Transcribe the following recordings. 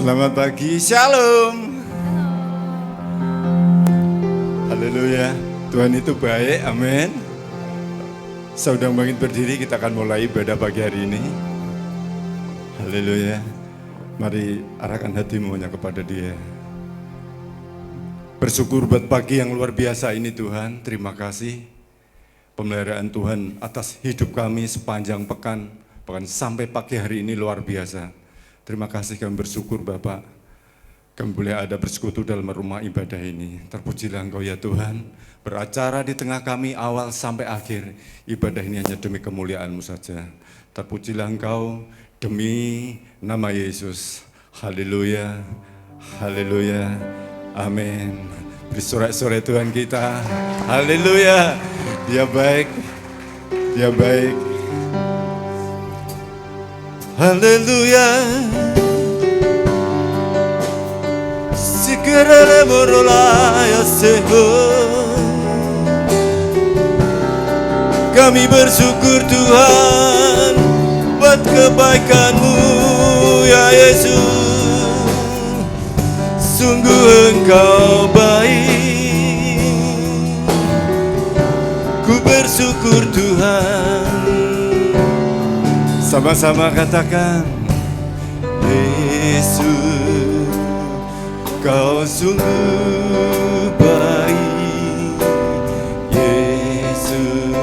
Selamat pagi, Shalom. Haleluya, Tuhan itu baik, amin. Saya undang bangkit berdiri, kita akan mulai ibadah pagi hari ini. Haleluya, mari arahkan hatimu hanya kepada Dia. Bersyukur buat pagi yang luar biasa ini Tuhan, terima kasih. Pemeliharaan Tuhan atas hidup kami sepanjang pekan, bahkan sampai pagi hari ini luar biasa. Terima kasih, kami bersyukur Bapak. Kami boleh ada bersekutu dalam rumah ibadah ini. Terpujilah Engkau ya Tuhan, beracara di tengah kami awal sampai akhir. Ibadah ini hanya demi kemuliaan-Mu saja. Terpujilah Engkau demi nama Yesus. Haleluya, haleluya, amin. Beri sorak-sorai Tuhan kita. Haleluya, Dia baik, Dia baik. Haleluya. Sikerele morolaya seho. Kami bersyukur Tuhan buat kebaikan-Mu ya Yesus. Sungguh Engkau baik. Ku bersyukur Tuhan. Sama-sama katakan, Yesus, Kau sungguh baik. Yesus,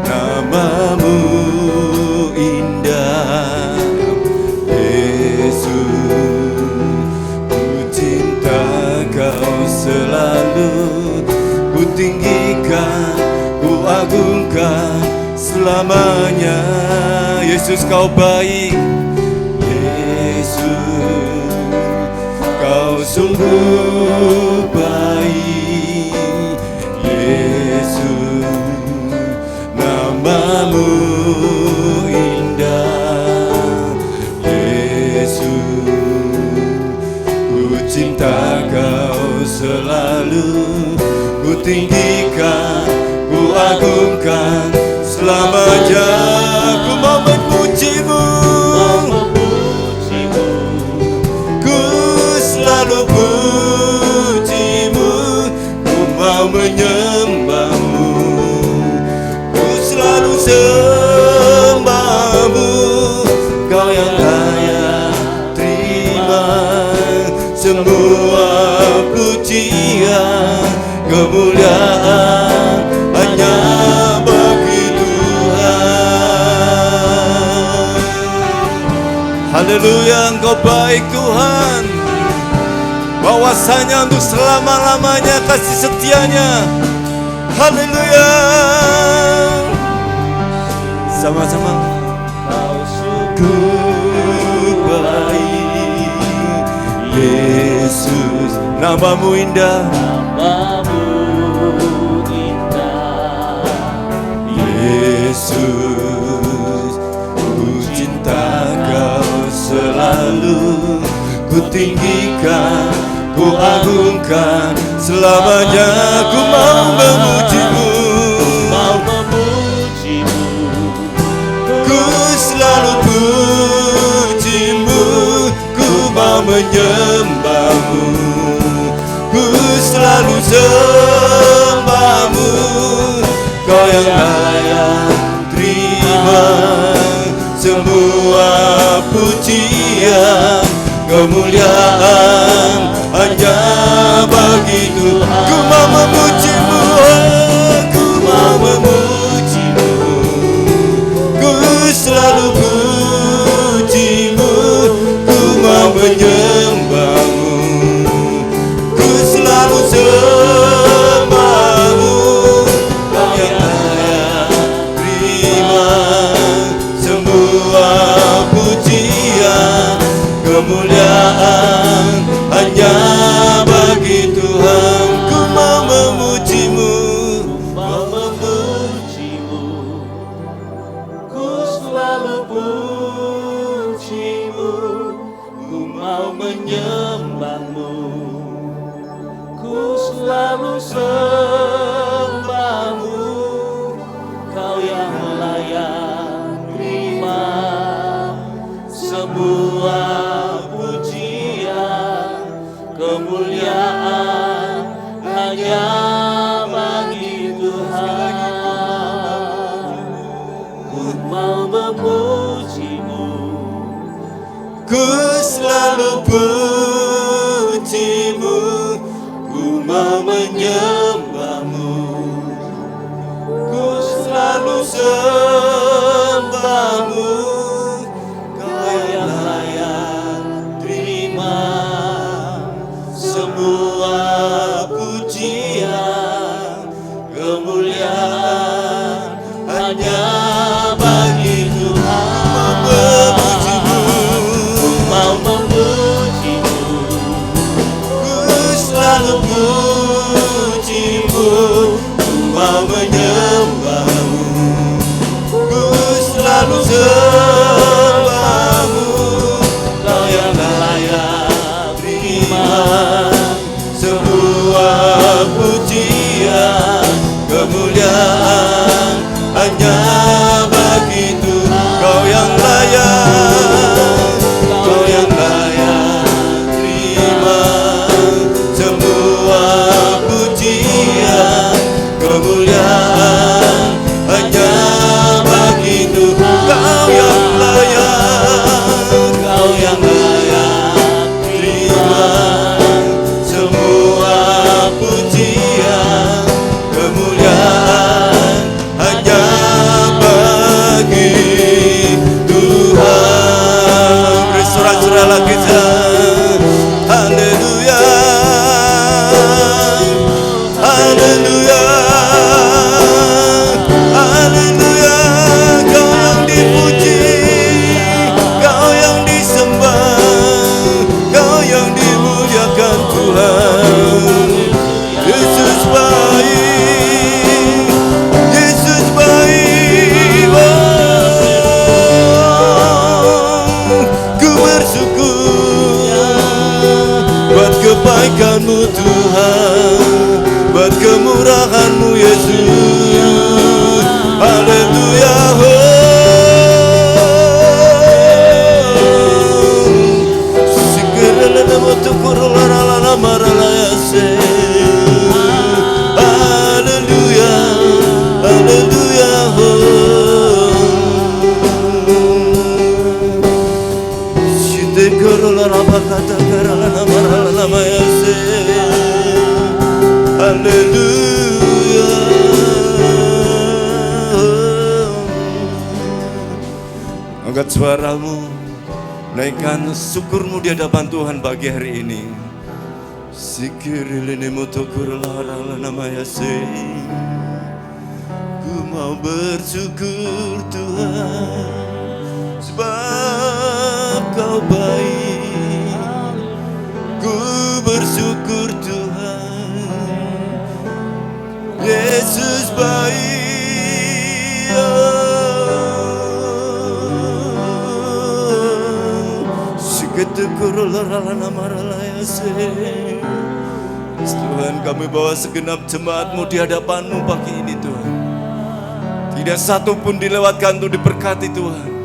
nama-Mu indah. Yesus, ku cinta Kau selalu. Ku tinggikan, ku agungkan selamanya. Yesus Kau baik. Yesus, Kau sungguh baik. Yesus, nama-Mu indah. Yesus, ku cinta Kau selalu. Ku tinggikan, ku agungkan selamanya. Ku mau memuji-Mu, ku selalu puji-Mu. Ku mau menyembah-Mu, ku selalu sembah-Mu. Kau yang layak terima semua pujian, kemuliaan hanya haleluya, Engkau baik Tuhan. Bahwasanya untuk selama-lamanya kasih setianya. Haleluya. Sama-sama. Kau sungguh baik. Yesus, nama-Mu indah. Nama-Mu indah. Yesus, ku cinta Kau selalu. Ku tinggikan, ku agungkan selamanya. Ku mau memuji-Mu, mau memuji-Mu. Ku selalu puji-Mu, ku mau menyembah-Mu. Ku selalu sembah-Mu. Kau yang layak terima semua pujian, kemuliaan hanya bagi Tuhan. Ku mau memuji-Mu, ku mau memuji-Mu. Ku selalu puji-Mu, ku mau menyembah-Mu. Ku selalu sembah-Mu. Kau yang layak terima semua pujian, kemuliaan hanya bagi Tuhan. Ku mau memuji-Mu, mau memuji-Mu. Ku selalu puji-Mu, ku mau menyembah-Mu. Ku selalu sembah-Mu. Kau yang layak terima semua puji memujimu, ku mau menyembahmu, ku selalu sembahmu. Kau yang layak terima semua pujian, kemuliaan hanya bagi Tuhan. Ku mau memujimu, ku selalu pujimu, ku mau menyembahmu, ku selalu sembahmu. Kau yang layak terima semua pujian, kemuliaan hanya bagi Tuhan. Kau yang layak, kau yang layak terima semua pujian, kemuliaan hanya bagi Tuhan. Kau yang layak, kau yang layak terima semua pujian, kemuliaan hanya bagi Tuhan. Bersorak-soraklah kita, haleluya, haleluya, haleluya. Kau yang dipuji, kau yang disembah, kau yang dimuliakan Tuhan. Yesus baik, Yesus baik. Ku bersyukur buat kebaikan-Mu Tuhan, buat kemurahan-Mu Yesus. Haleluya. Haleluya, haleluya. Haleluya. Angkat suaramu, naikkan syukurmu di hadapan Tuhan pagi hari ini. Sikirilini mutukurlara namanya sing. Ku mau bersyukur Tuhan, sebab Kau baik. Ku bersyukur Tuhan, Yesus baik. Siketukurlara namanya sing. Tuhan, kami bawa segenap jemaat-Mu di hadapan-Mu pagi ini Tuhan. Tidak satu pun dilewatkan untuk diberkati Tuhan.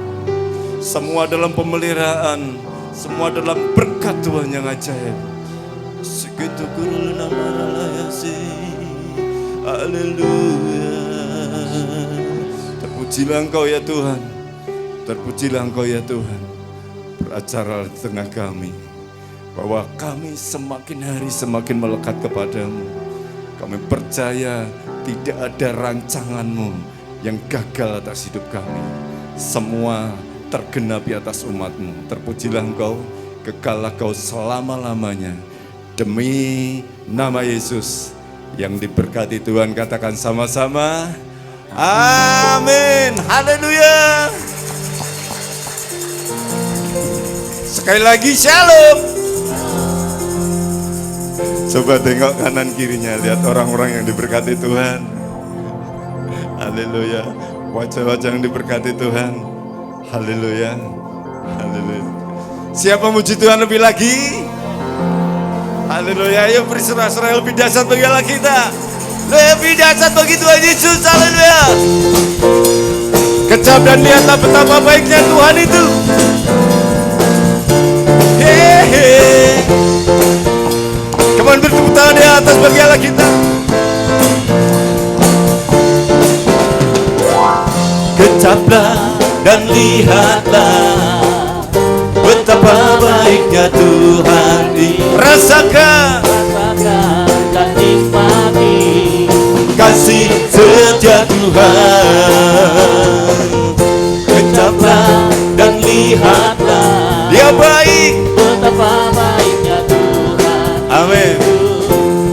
Semua dalam pemeliharaan, semua dalam berkat Tuhan yang ajaib. Segitu guru nama haleluya. Terpujilah Engkau ya Tuhan, terpujilah Engkau ya Tuhan. Beracara di tengah kami, bahwa kami semakin hari semakin melekat kepadamu. Kami percaya tidak ada rancangan-Mu yang gagal atas hidup kami. Semua tergenapi atas umat-Mu. Terpujilah Engkau, kekallah Kau selama-lamanya. Demi nama Yesus yang diberkati Tuhan, katakan sama-sama, amin, haleluya. Sekali lagi shalom. Coba tengok kanan kirinya, lihat orang-orang yang diberkati Tuhan. Haleluya. Wajah-wajah yang diberkati Tuhan. Haleluya. Haleluya. Siapa muji Tuhan lebih lagi? Haleluya. Ayo beri sorak-sorai lebih dahsyat bagi Allah kita. Lebih dahsyat bagi Tuhan Yesus. Haleluya. Kecap dan lihatlah betapa baiknya Tuhan itu. Hehehe. Kemana bertepuk tangan di atas bagi Allah kita. Kecaplah dan lihatlah betapa baik baiknya Tuhan rasakan dan nikmati kasih setia Tuhan. Kecaplah dan lihatlah Dia baik, betapa baiknya Tuhan. amin.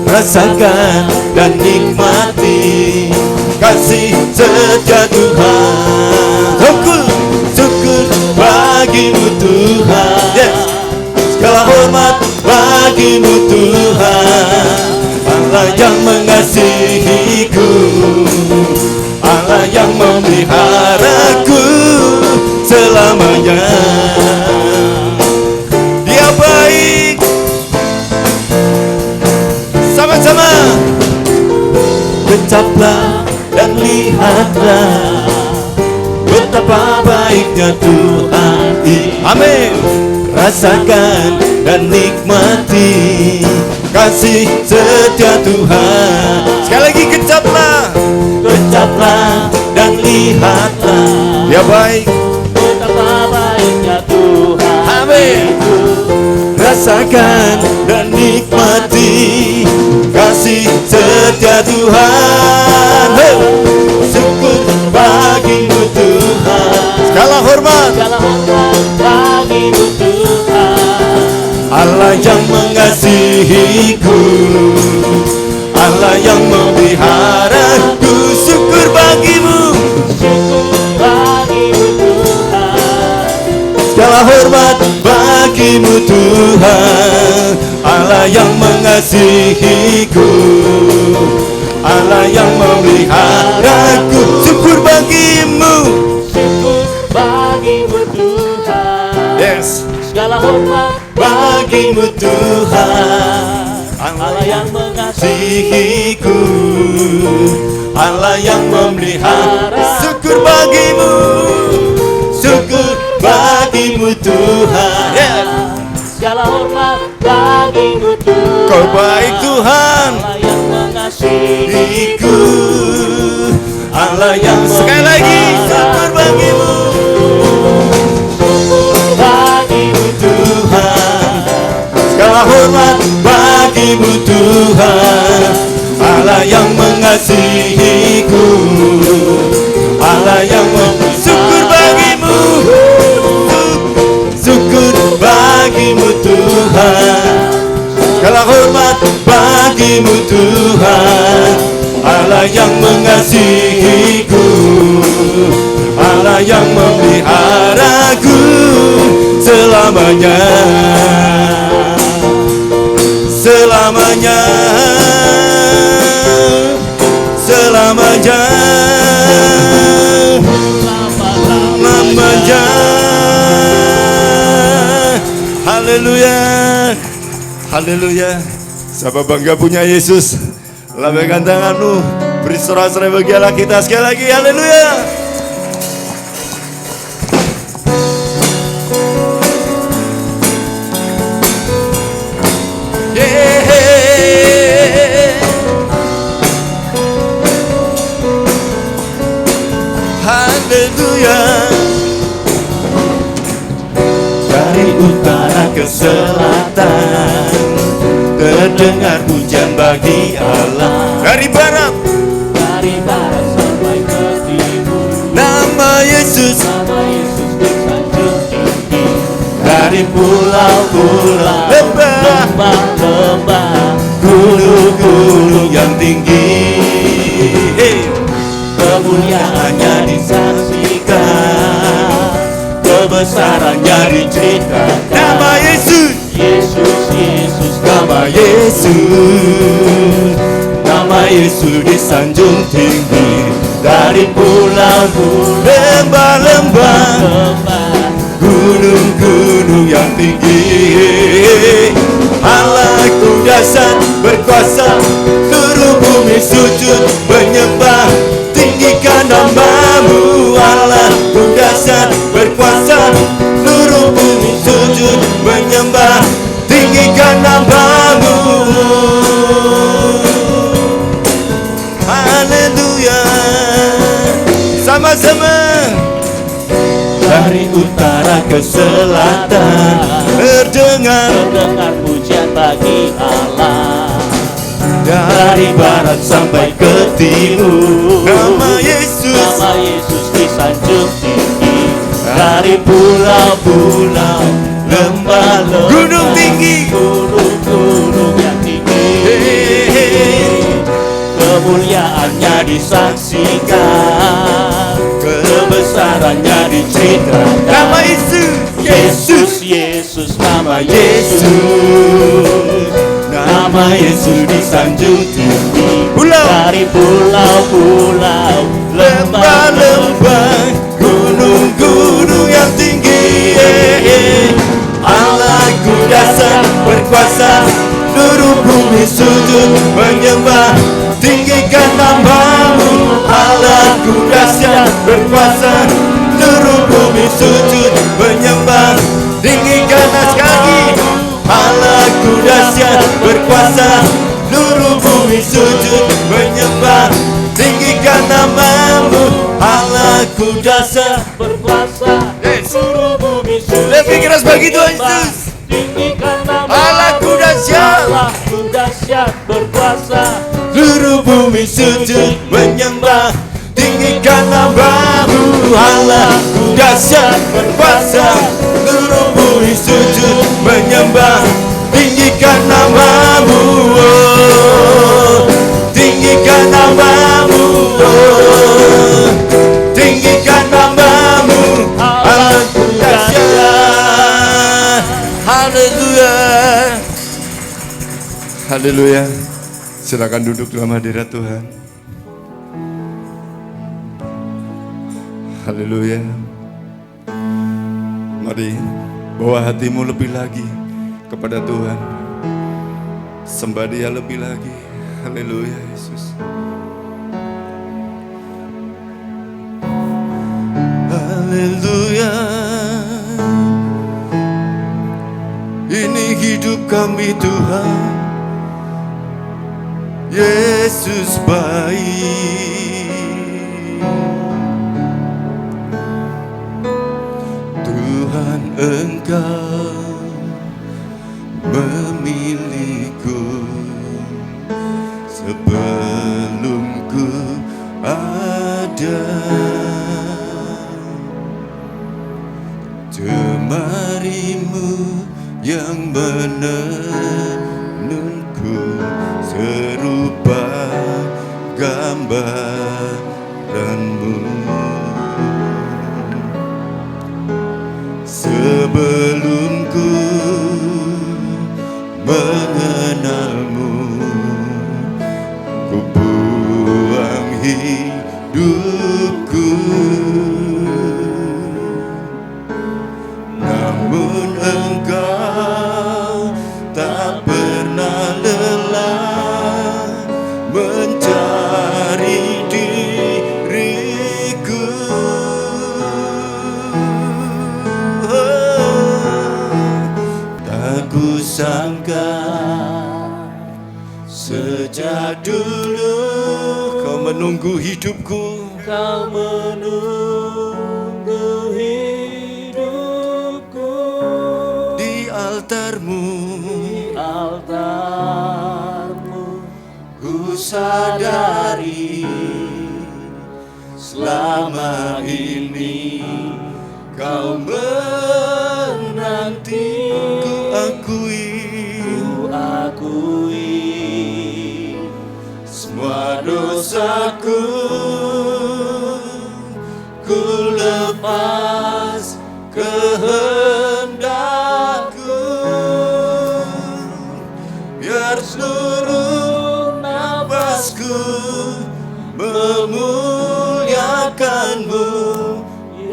Rasakan dan nikmati kasih setia Tuhan. Syukur bagimu Tuhan. Yes. Segala hormat bagimu Tuhan. Allah yang mengasihiku, Allah yang memeliharaku selamanya. Dia baik. Sama-sama. Kecaplah dan lihatlah betapa baiknya Tuhan. Amin. Rasakan dan nikmati kasih setia Tuhan. Sekali lagi kecaplah dan lihatlah Dia baik, Betapa baiknya Tuhan. amin. Rasakan dan nikmati kasih setia Tuhan. Syukur bagimu Tuhan. Segala hormat bagimu Tuhan. Allah yang mengasihiku, Allah yang memeliharaku. Syukur bagimu, Syukur bagimu Tuhan. segala hormat bagimu Tuhan. Allah yang mengasihiku, Allah yang memeliharaku. Syukur bagimu, Syukur bagimu Tuhan. yes. Segala hormat Bagimu Tuhan, Allah yang mengasihi. mengasihiku, Allah yang memelihara. Syukur bagimu, syukur bagimu Tuhan. Segala hormat bagimu Tuhan. Kau baik Tuhan, Allah yang mengasihi. diriku, Allah yang sekali lagi syukur bagimu, bagimu Tuhan. Segala hormat bagimu Tuhan, Allah yang mengasihiku, Allah yang syukur bagimu, syukur bagimu Tuhan. Segala hormat bagimu Tuhan, Allah yang mengasihiku, Allah yang memeliharaku selamanya, selamanya, selamanya, selamanya. Haleluya, haleluya. Siapa bangga punya Yesus? Lambaikan tanganmu, beri sorak-sorai bagi Allah kita sekali lagi. Haleluya. Haleluya. Dari utara ke selatan terdengar pujian bagi Allah. Dari barat, Dari barat sampai ke timur, nama Yesus. nama Yesus disanjung tinggi. Dari pulau-pulau, Lembah-lembah, gunung-gunung yang tinggi, kemuliaannya disaksikan, kebesarannya diceritakan. nama Yesus, Yesus, Yesus, nama Yesus, nama Yesus disanjung tinggi. Dari pulau-pulau, lembah-lembah, lembah, gunung-gunung yang tinggi. Allahku dahsyat berkuasa, seluruh bumi sujud menyembah, tinggikan nama-Mu. Allahku dahsyat berkuasa, seluruh bumi sujud menyembah, tinggikan nama-Mu. Haleluya. Sama-sama. Dari utara ke selatan, terdengar pujian bagi Allah. dari barat sampai ke timur. Nama Yesus Disanjung tinggi dari pulau-pulau, lembah-lembah, gunung tinggi, gunung-gunung yang tinggi. Kemuliaannya disaksikan, kebesarannya diceritakan. nama Yesus, Nama Yesus disanjung tinggi dari pulau-pulau, lembah-lembah, gunung-gunung yang tinggi. Allahku dasar berkuasa, seluruh bumi sujud menyembah, tinggikan nama-Mu. Allahku dasar berkuasa, seluruh bumi sujud menyembah, tinggikan sekali. Allahku dahsyat berkuasa, seluruh bumi sujud menyembah, tinggikan nama-Mu. Allahku dahsyat berkuasa, seluruh bumi sujud. lebih keras bagi Tuhan Yesus. Tinggikan nama Allahku dahsyat, Allahku dahsyat berkuasa, seluruh bumi sujud menyembah, tinggikan nama-Mu. Allahku dahsyat berkuasa, seluruh bumi sujud menyembah, tinggikan nama-Mu. Oh, tinggikan nama-Mu. Oh, tinggikan nama-Mu. Allahku dahsyat. Haleluya. Haleluya. Silakan duduk dalam hadirat Tuhan. Haleluya. Mari bawa hatimu lebih lagi kepada Tuhan. Sembah Dia lebih lagi. Haleluya Yesus. Haleluya. Ini hidup kami Tuhan. Yesus baik. Tuhan Engkau memilihku sebelum ku ada. Jemarimu yang menenunku serupa gambaranmu. Sebelum ku mengenalmu, ku buang hidupku. Namun Engkau tak pernah lelah mencari diriku. Tak kusangka sejak dulu Kau menunggu hidupku. Kau menunggu hidupku Di altarmu, ku sadari selama ini Kau menanti. Ku akui semua dosaku, ku lepas kehendakku, biar seluruh nafasku memuliakanmu.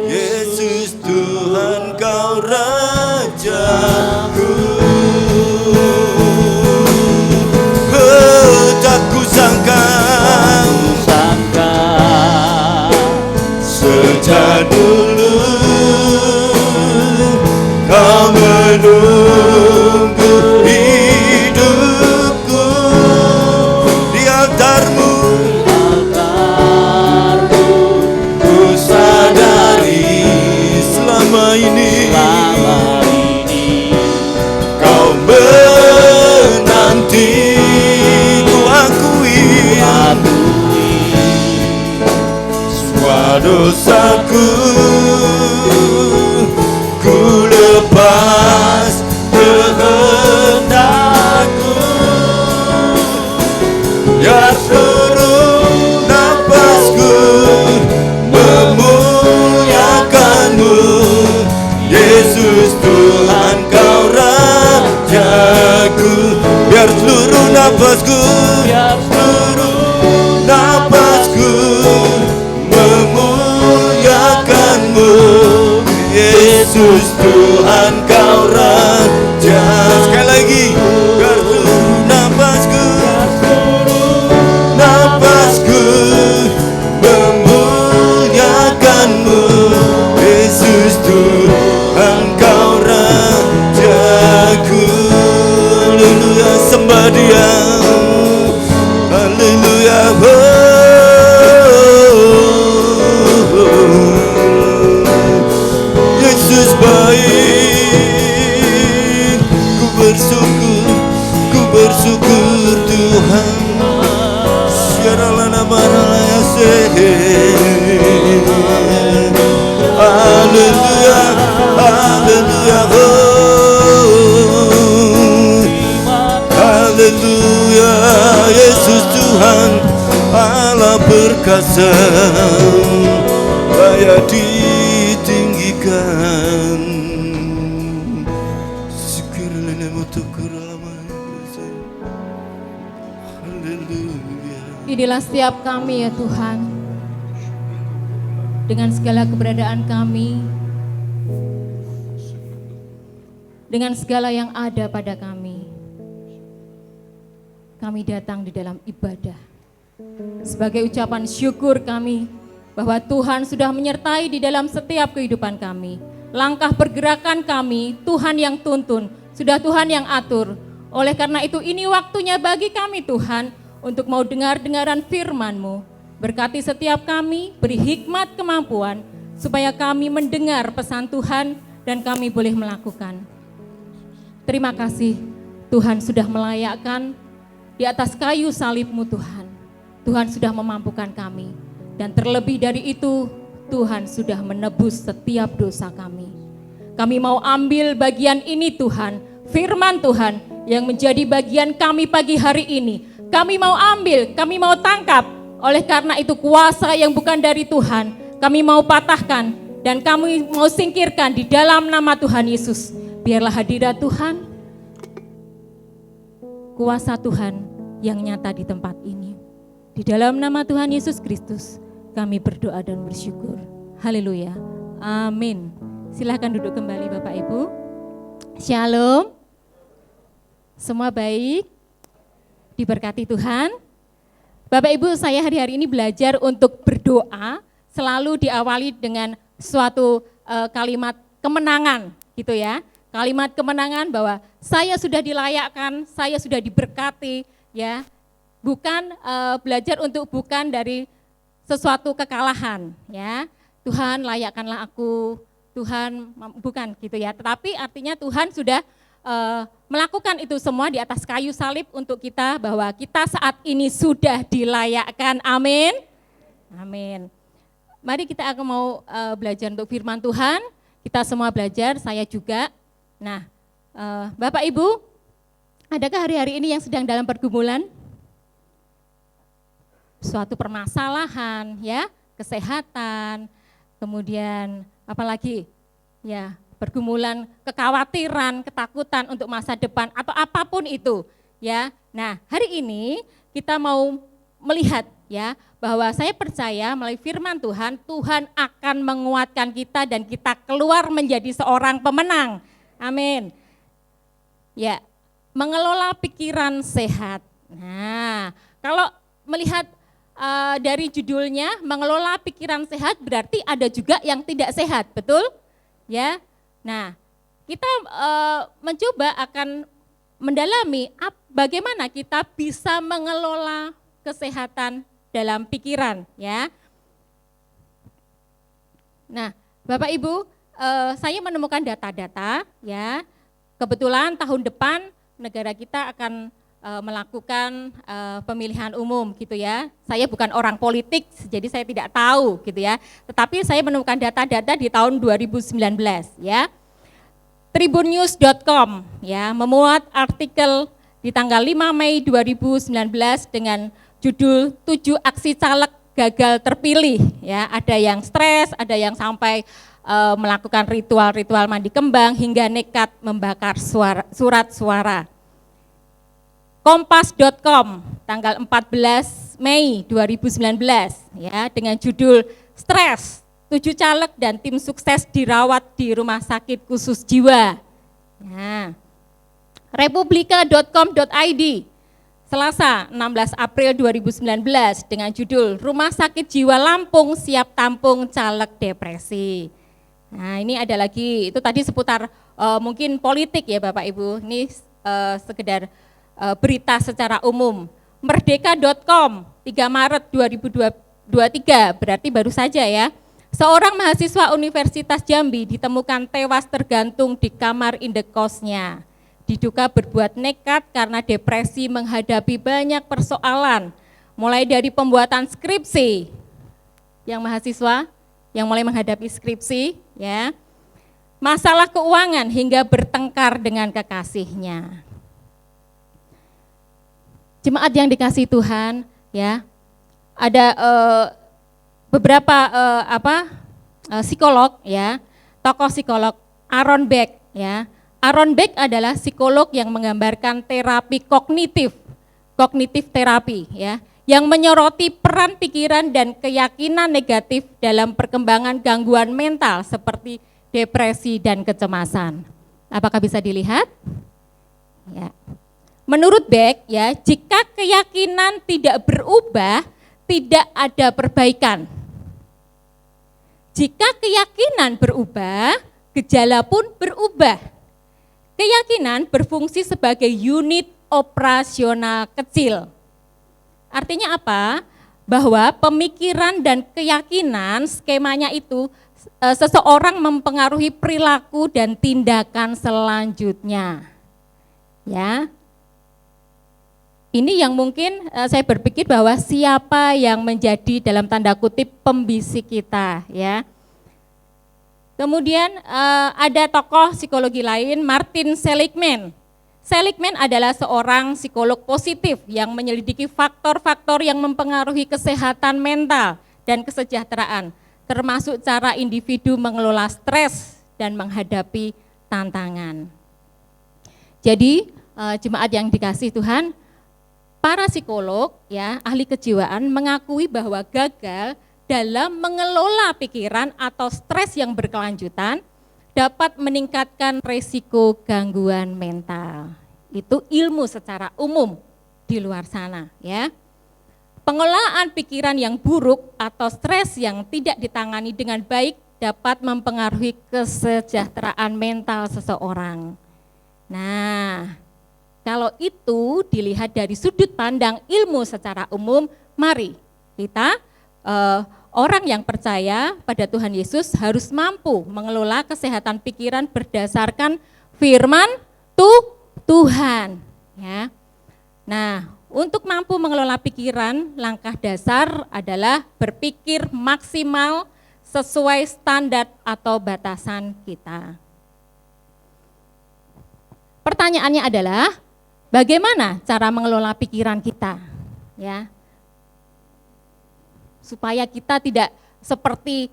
Yesus Tuhan Kau Rajaku. Tak kusangka sejak dulu Kau menunggu hidupku. Di altarmu, ku sadari selama dosaku, ku lepas kehendakku, biar seluruh nafasku memuliakanmu. Yesus Tuhan kau rajaku, biar seluruh nafasku, Biar seluruh nafasku memuliakanmu. Yesus Tuhan kau raja. Sekali lagi, biar seluruh nafasku, nafasku memuliakanmu. Yesus Tuhan kau rajaku. Haleluya, sembah Dia. Haleluya. Yesus baik, ku bersyukur Tuhan. Syaralana maralaya haleluya, haleluya, haleluya. Yesus Tuhan Allah perkasa, layak ditinggikan. Haleluya. Inilah setiap kami ya Tuhan, dengan segala keberadaan kami, dengan segala yang ada pada kami datang di dalam ibadah sebagai ucapan syukur kami bahwa Tuhan sudah menyertai di dalam setiap kehidupan kami. Langkah pergerakan kami Tuhan yang tuntun, sudah Tuhan yang atur. Oleh karena itu ini waktunya bagi kami Tuhan untuk mau dengar-dengaran firman-Mu. Berkati setiap kami, beri hikmat kemampuan supaya kami mendengar pesan Tuhan dan kami boleh melakukan. Terima kasih Tuhan sudah melayakkan di atas kayu salib-Mu Tuhan. Tuhan sudah memampukan kami. Dan terlebih dari itu Tuhan sudah menebus setiap dosa kami. Kami mau ambil bagian ini Tuhan, firman Tuhan yang menjadi bagian kami pagi hari ini. Kami mau ambil, kami mau tangkap. Oleh karena itu kuasa yang bukan dari Tuhan kami mau patahkan dan kami mau singkirkan di dalam nama Tuhan Yesus. Biarlah hadirat Tuhan, kuasa Tuhan yang nyata di tempat ini. Di dalam nama Tuhan Yesus Kristus kami berdoa dan bersyukur. Haleluya. Amin. Silahkan duduk kembali Bapak Ibu. Shalom. Semua baik? Diberkati Tuhan. Bapak Ibu, saya hari-hari ini belajar untuk berdoa selalu diawali dengan suatu kalimat kemenangan gitu ya. Kalimat kemenangan bahwa saya sudah dilayakkan, saya sudah diberkati ya. Bukan belajar untuk bukan dari sesuatu kekalahan ya. Tuhan layakkanlah aku, Tuhan bukan gitu ya. Tetapi artinya Tuhan sudah melakukan itu semua di atas kayu salib untuk kita, bahwa kita saat ini sudah dilayakkan. Amin. Amin. Mari kita akan mau belajar untuk firman Tuhan. Kita semua belajar, saya juga. Nah, Bapak Ibu, adakah hari-hari ini yang sedang dalam pergumulan? Suatu permasalahan ya, kesehatan, kemudian apalagi ya, pergumulan, kekhawatiran, ketakutan untuk masa depan atau apapun itu ya. Nah, hari ini kita mau melihat ya, bahwa saya percaya melalui firman Tuhan, Tuhan akan menguatkan kita dan kita keluar menjadi seorang pemenang. Amin. Ya, mengelola pikiran sehat. Nah, kalau melihat dari judulnya mengelola pikiran sehat, berarti ada juga yang tidak sehat, betul? Ya. Nah, kita mencoba akan mendalami bagaimana kita bisa mengelola kesehatan dalam pikiran, ya. Nah, Bapak Ibu, saya menemukan data-data, ya. Kebetulan tahun depan negara kita akan melakukan pemilihan umum gitu ya. Saya bukan orang politik, jadi saya tidak tahu gitu ya. Tetapi saya menemukan data-data di tahun 2019 ya. Tribunnews.com ya memuat artikel di tanggal 5 Mei 2019 dengan judul 7 aksi caleg gagal terpilih ya. Ada yang stres, ada yang sampai melakukan ritual-ritual mandi kembang hingga nekat membakar surat suara. Kompas.com tanggal 14 Mei 2019 ya dengan judul Stres, 7 caleg dan tim sukses dirawat di rumah sakit khusus jiwa. Nah, Republika.com.id Selasa 16 April 2019 dengan judul Rumah Sakit Jiwa Lampung siap tampung caleg depresi. Nah, ini ada lagi, itu tadi seputar mungkin politik ya Bapak Ibu. Ini sekedar berita secara umum. Merdeka.com 3 Maret 2023, berarti baru saja ya. Seorang mahasiswa Universitas Jambi ditemukan tewas tergantung di kamar indekosnya. Diduga berbuat nekat karena depresi menghadapi banyak persoalan, mulai dari pembuatan skripsi. Yang mahasiswa yang mulai menghadapi skripsi ya. Masalah keuangan hingga bertengkar dengan kekasihnya. Jemaat yang dikasihi Tuhan, ya, ada beberapa psikolog, ya, tokoh psikolog Aaron Beck, ya. Aaron Beck adalah psikolog yang menggambarkan terapi kognitif terapi, ya, yang menyoroti peran pikiran dan keyakinan negatif dalam perkembangan gangguan mental seperti depresi dan kecemasan. Apakah bisa dilihat? Ya. Menurut Beck, ya, jika keyakinan tidak berubah, tidak ada perbaikan. Jika keyakinan berubah, gejala pun berubah. Keyakinan berfungsi sebagai unit operasional kecil. Artinya apa? Bahwa pemikiran dan keyakinan skemanya itu seseorang mempengaruhi perilaku dan tindakan selanjutnya. Ya. Ini yang mungkin saya berpikir bahwa siapa yang menjadi dalam tanda kutip pembisik kita, ya. Kemudian ada tokoh psikologi lain, Martin Seligman. Seligman adalah seorang psikolog positif yang menyelidiki faktor-faktor yang mempengaruhi kesehatan mental dan kesejahteraan, termasuk cara individu mengelola stres dan menghadapi tantangan. Jadi jemaat yang dikasihi Tuhan, para psikolog, ya, ahli kejiwaan mengakui bahwa gagal dalam mengelola pikiran atau stres yang berkelanjutan dapat meningkatkan resiko gangguan mental. Itu ilmu secara umum di luar sana, ya. Pengelolaan pikiran yang buruk atau stres yang tidak ditangani dengan baik dapat mempengaruhi kesejahteraan mental seseorang. Nah, kalau itu dilihat dari sudut pandang ilmu secara umum, mari kita orang yang percaya pada Tuhan Yesus harus mampu mengelola kesehatan pikiran berdasarkan firman Tuhan. Ya. Nah, untuk mampu mengelola pikiran, langkah dasar adalah berpikir maksimal sesuai standar atau batasan kita. Pertanyaannya adalah, bagaimana cara mengelola pikiran kita, ya, supaya kita tidak seperti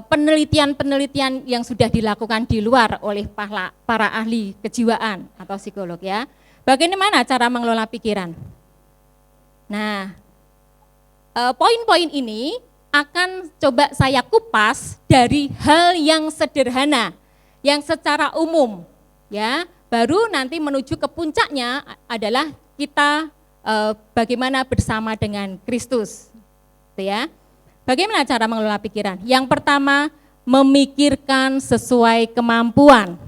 penelitian-penelitian yang sudah dilakukan di luar oleh para ahli kejiwaan atau psikolog, ya. Bagaimana cara mengelola pikiran? Nah, poin-poin ini akan coba saya kupas dari hal yang sederhana, yang secara umum, ya. Baru nanti menuju ke puncaknya adalah kita bagaimana bersama dengan Kristus, ya. Bagaimana cara mengelola pikiran? Yang pertama, memikirkan sesuai kemampuan.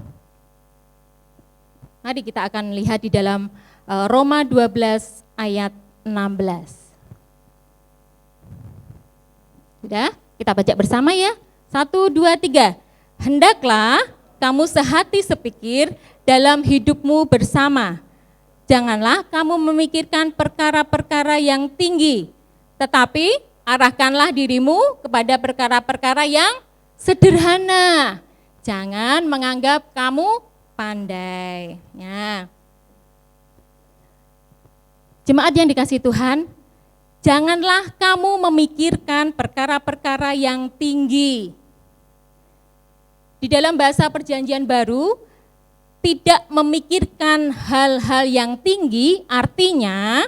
Mari kita akan lihat di dalam Roma 12 ayat 16. Sudah? Kita baca bersama ya. 1, 2, 3. Hendaklah kamu sehati sepikir dalam hidupmu bersama Janganlah kamu memikirkan perkara-perkara yang tinggi, tetapi arahkanlah dirimu kepada perkara-perkara yang sederhana. Jangan menganggap kamu pandai. Ya. Jemaat yang dikasihi Tuhan, janganlah kamu memikirkan perkara-perkara yang tinggi. Di dalam bahasa Perjanjian Baru, tidak memikirkan hal-hal yang tinggi artinya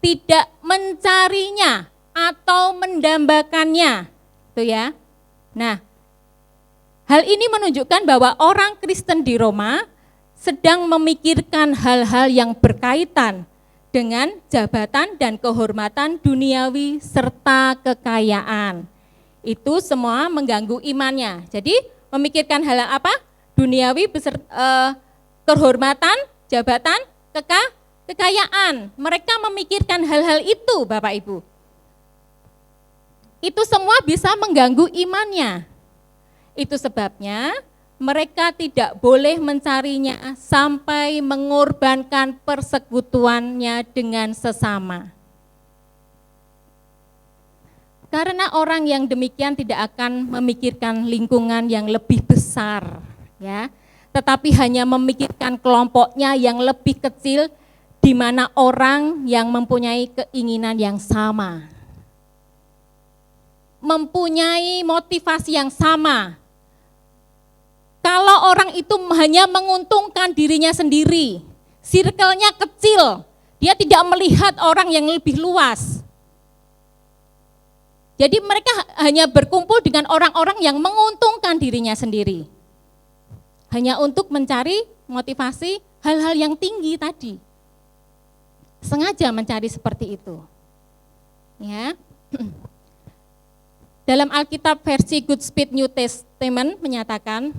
tidak mencarinya atau mendambakannya. Itu ya. Nah, hal ini menunjukkan bahwa orang Kristen di Roma sedang memikirkan hal-hal yang berkaitan dengan jabatan dan kehormatan duniawi serta kekayaan. Itu semua mengganggu imannya. Jadi memikirkan hal apa? Duniawi beserta kehormatan, jabatan, kekayaan. Mereka memikirkan hal-hal itu, Bapak Ibu. Itu semua bisa mengganggu imannya. Itu sebabnya mereka tidak boleh mencarinya sampai mengorbankan persekutuannya dengan sesama. Karena orang yang demikian tidak akan memikirkan lingkungan yang lebih besar, ya, tetapi hanya memikirkan kelompoknya yang lebih kecil, di mana orang yang mempunyai keinginan yang sama, mempunyai motivasi yang sama. Kalau orang itu hanya menguntungkan dirinya sendiri, circle-nya kecil, dia tidak melihat orang yang lebih luas. Jadi mereka hanya berkumpul dengan orang-orang yang menguntungkan dirinya sendiri. Hanya untuk mencari motivasi hal-hal yang tinggi tadi. Sengaja mencari seperti itu. Ya. Dalam Alkitab versi Good Speed New Testament menyatakan,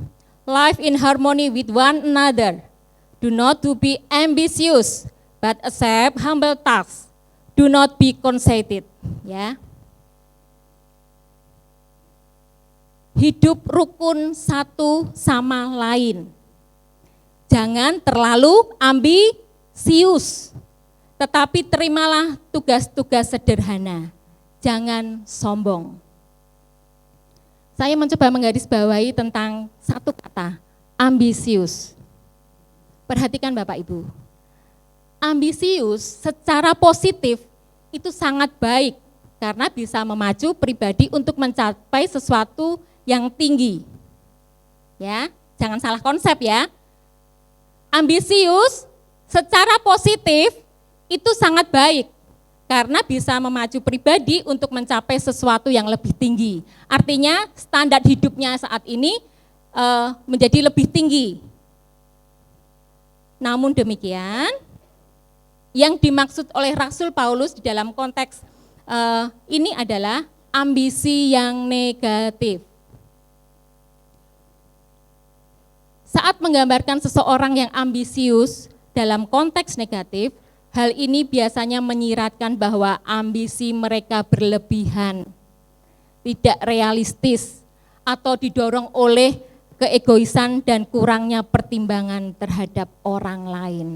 live in harmony with one another. Do not to be ambitious, but accept humble tasks. Do not be conceited. Ya. Hidup rukun satu sama lain. Jangan terlalu ambisius, tetapi terimalah tugas-tugas sederhana. Jangan sombong. Saya mencoba menggarisbawahi tentang satu kata, ambisius. Perhatikan Bapak Ibu, ambisius secara positif itu sangat baik karena bisa memacu pribadi untuk mencapai sesuatu yang tinggi. Ya, jangan salah konsep ya. Ambisius secara positif itu sangat baik karena bisa memacu pribadi untuk mencapai sesuatu yang lebih tinggi. Artinya standar hidupnya saat ini menjadi lebih tinggi. Namun demikian, yang dimaksud oleh Rasul Paulus di dalam konteks ini adalah ambisi yang negatif. Saat menggambarkan seseorang yang ambisius dalam konteks negatif, hal ini biasanya menyiratkan bahwa ambisi mereka berlebihan, tidak realistis, atau didorong oleh keegoisan dan kurangnya pertimbangan terhadap orang lain.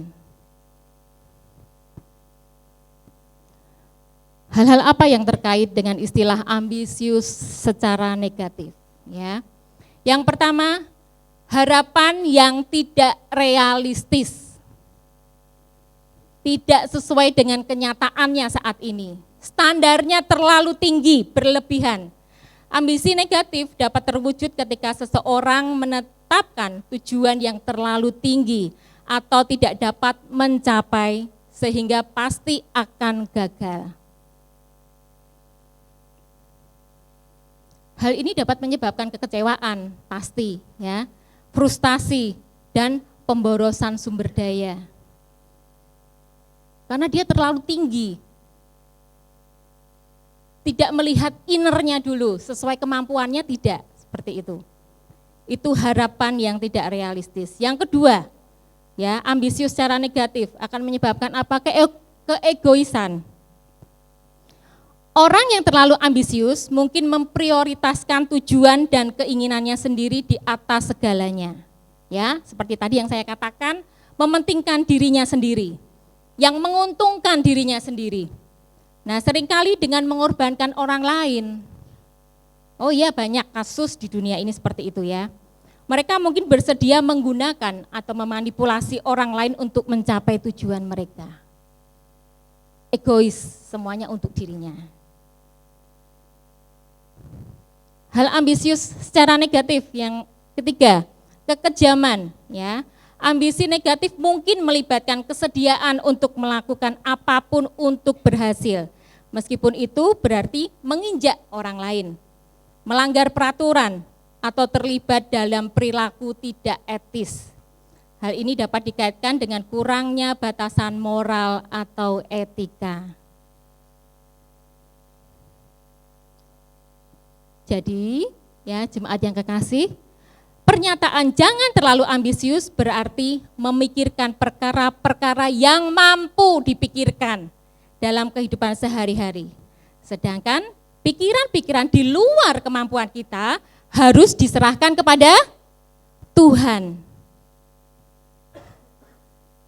Hal-hal apa yang terkait dengan istilah ambisius secara negatif? Ya. Yang pertama, harapan yang tidak realistis. Tidak sesuai dengan kenyataannya saat ini. Standarnya terlalu tinggi, berlebihan. Ambisi negatif dapat terwujud ketika seseorang menetapkan tujuan yang terlalu tinggi atau tidak dapat mencapai sehingga pasti akan gagal. Hal ini dapat menyebabkan kekecewaan, pasti ya, frustasi dan pemborosan sumber daya. Karena dia terlalu tinggi. Tidak melihat innernya dulu, sesuai kemampuannya tidak, seperti itu. Itu harapan yang tidak realistis. Yang kedua, ya, ambisius secara negatif akan menyebabkan apa? Keegoisan. Orang yang terlalu ambisius mungkin memprioritaskan tujuan dan keinginannya sendiri di atas segalanya. Ya, seperti tadi yang saya katakan, mementingkan dirinya sendiri. yang menguntungkan dirinya sendiri. Nah, seringkali dengan mengorbankan orang lain. Oh iya, banyak kasus di dunia ini seperti itu ya. Mereka mungkin bersedia menggunakan atau memanipulasi orang lain untuk mencapai tujuan mereka. Egois, semuanya untuk dirinya. Hal ambisius secara negatif yang ketiga, kekejaman ya. Ambisi negatif mungkin melibatkan kesediaan untuk melakukan apapun untuk berhasil. Meskipun itu berarti menginjak orang lain, melanggar peraturan, atau terlibat dalam perilaku tidak etis. Hal ini dapat dikaitkan dengan kurangnya batasan moral atau etika. Jadi, ya jemaat yang kekasih, pernyataan jangan terlalu ambisius berarti memikirkan perkara-perkara yang mampu dipikirkan dalam kehidupan sehari-hari. Sedangkan pikiran-pikiran di luar kemampuan kita harus diserahkan kepada Tuhan.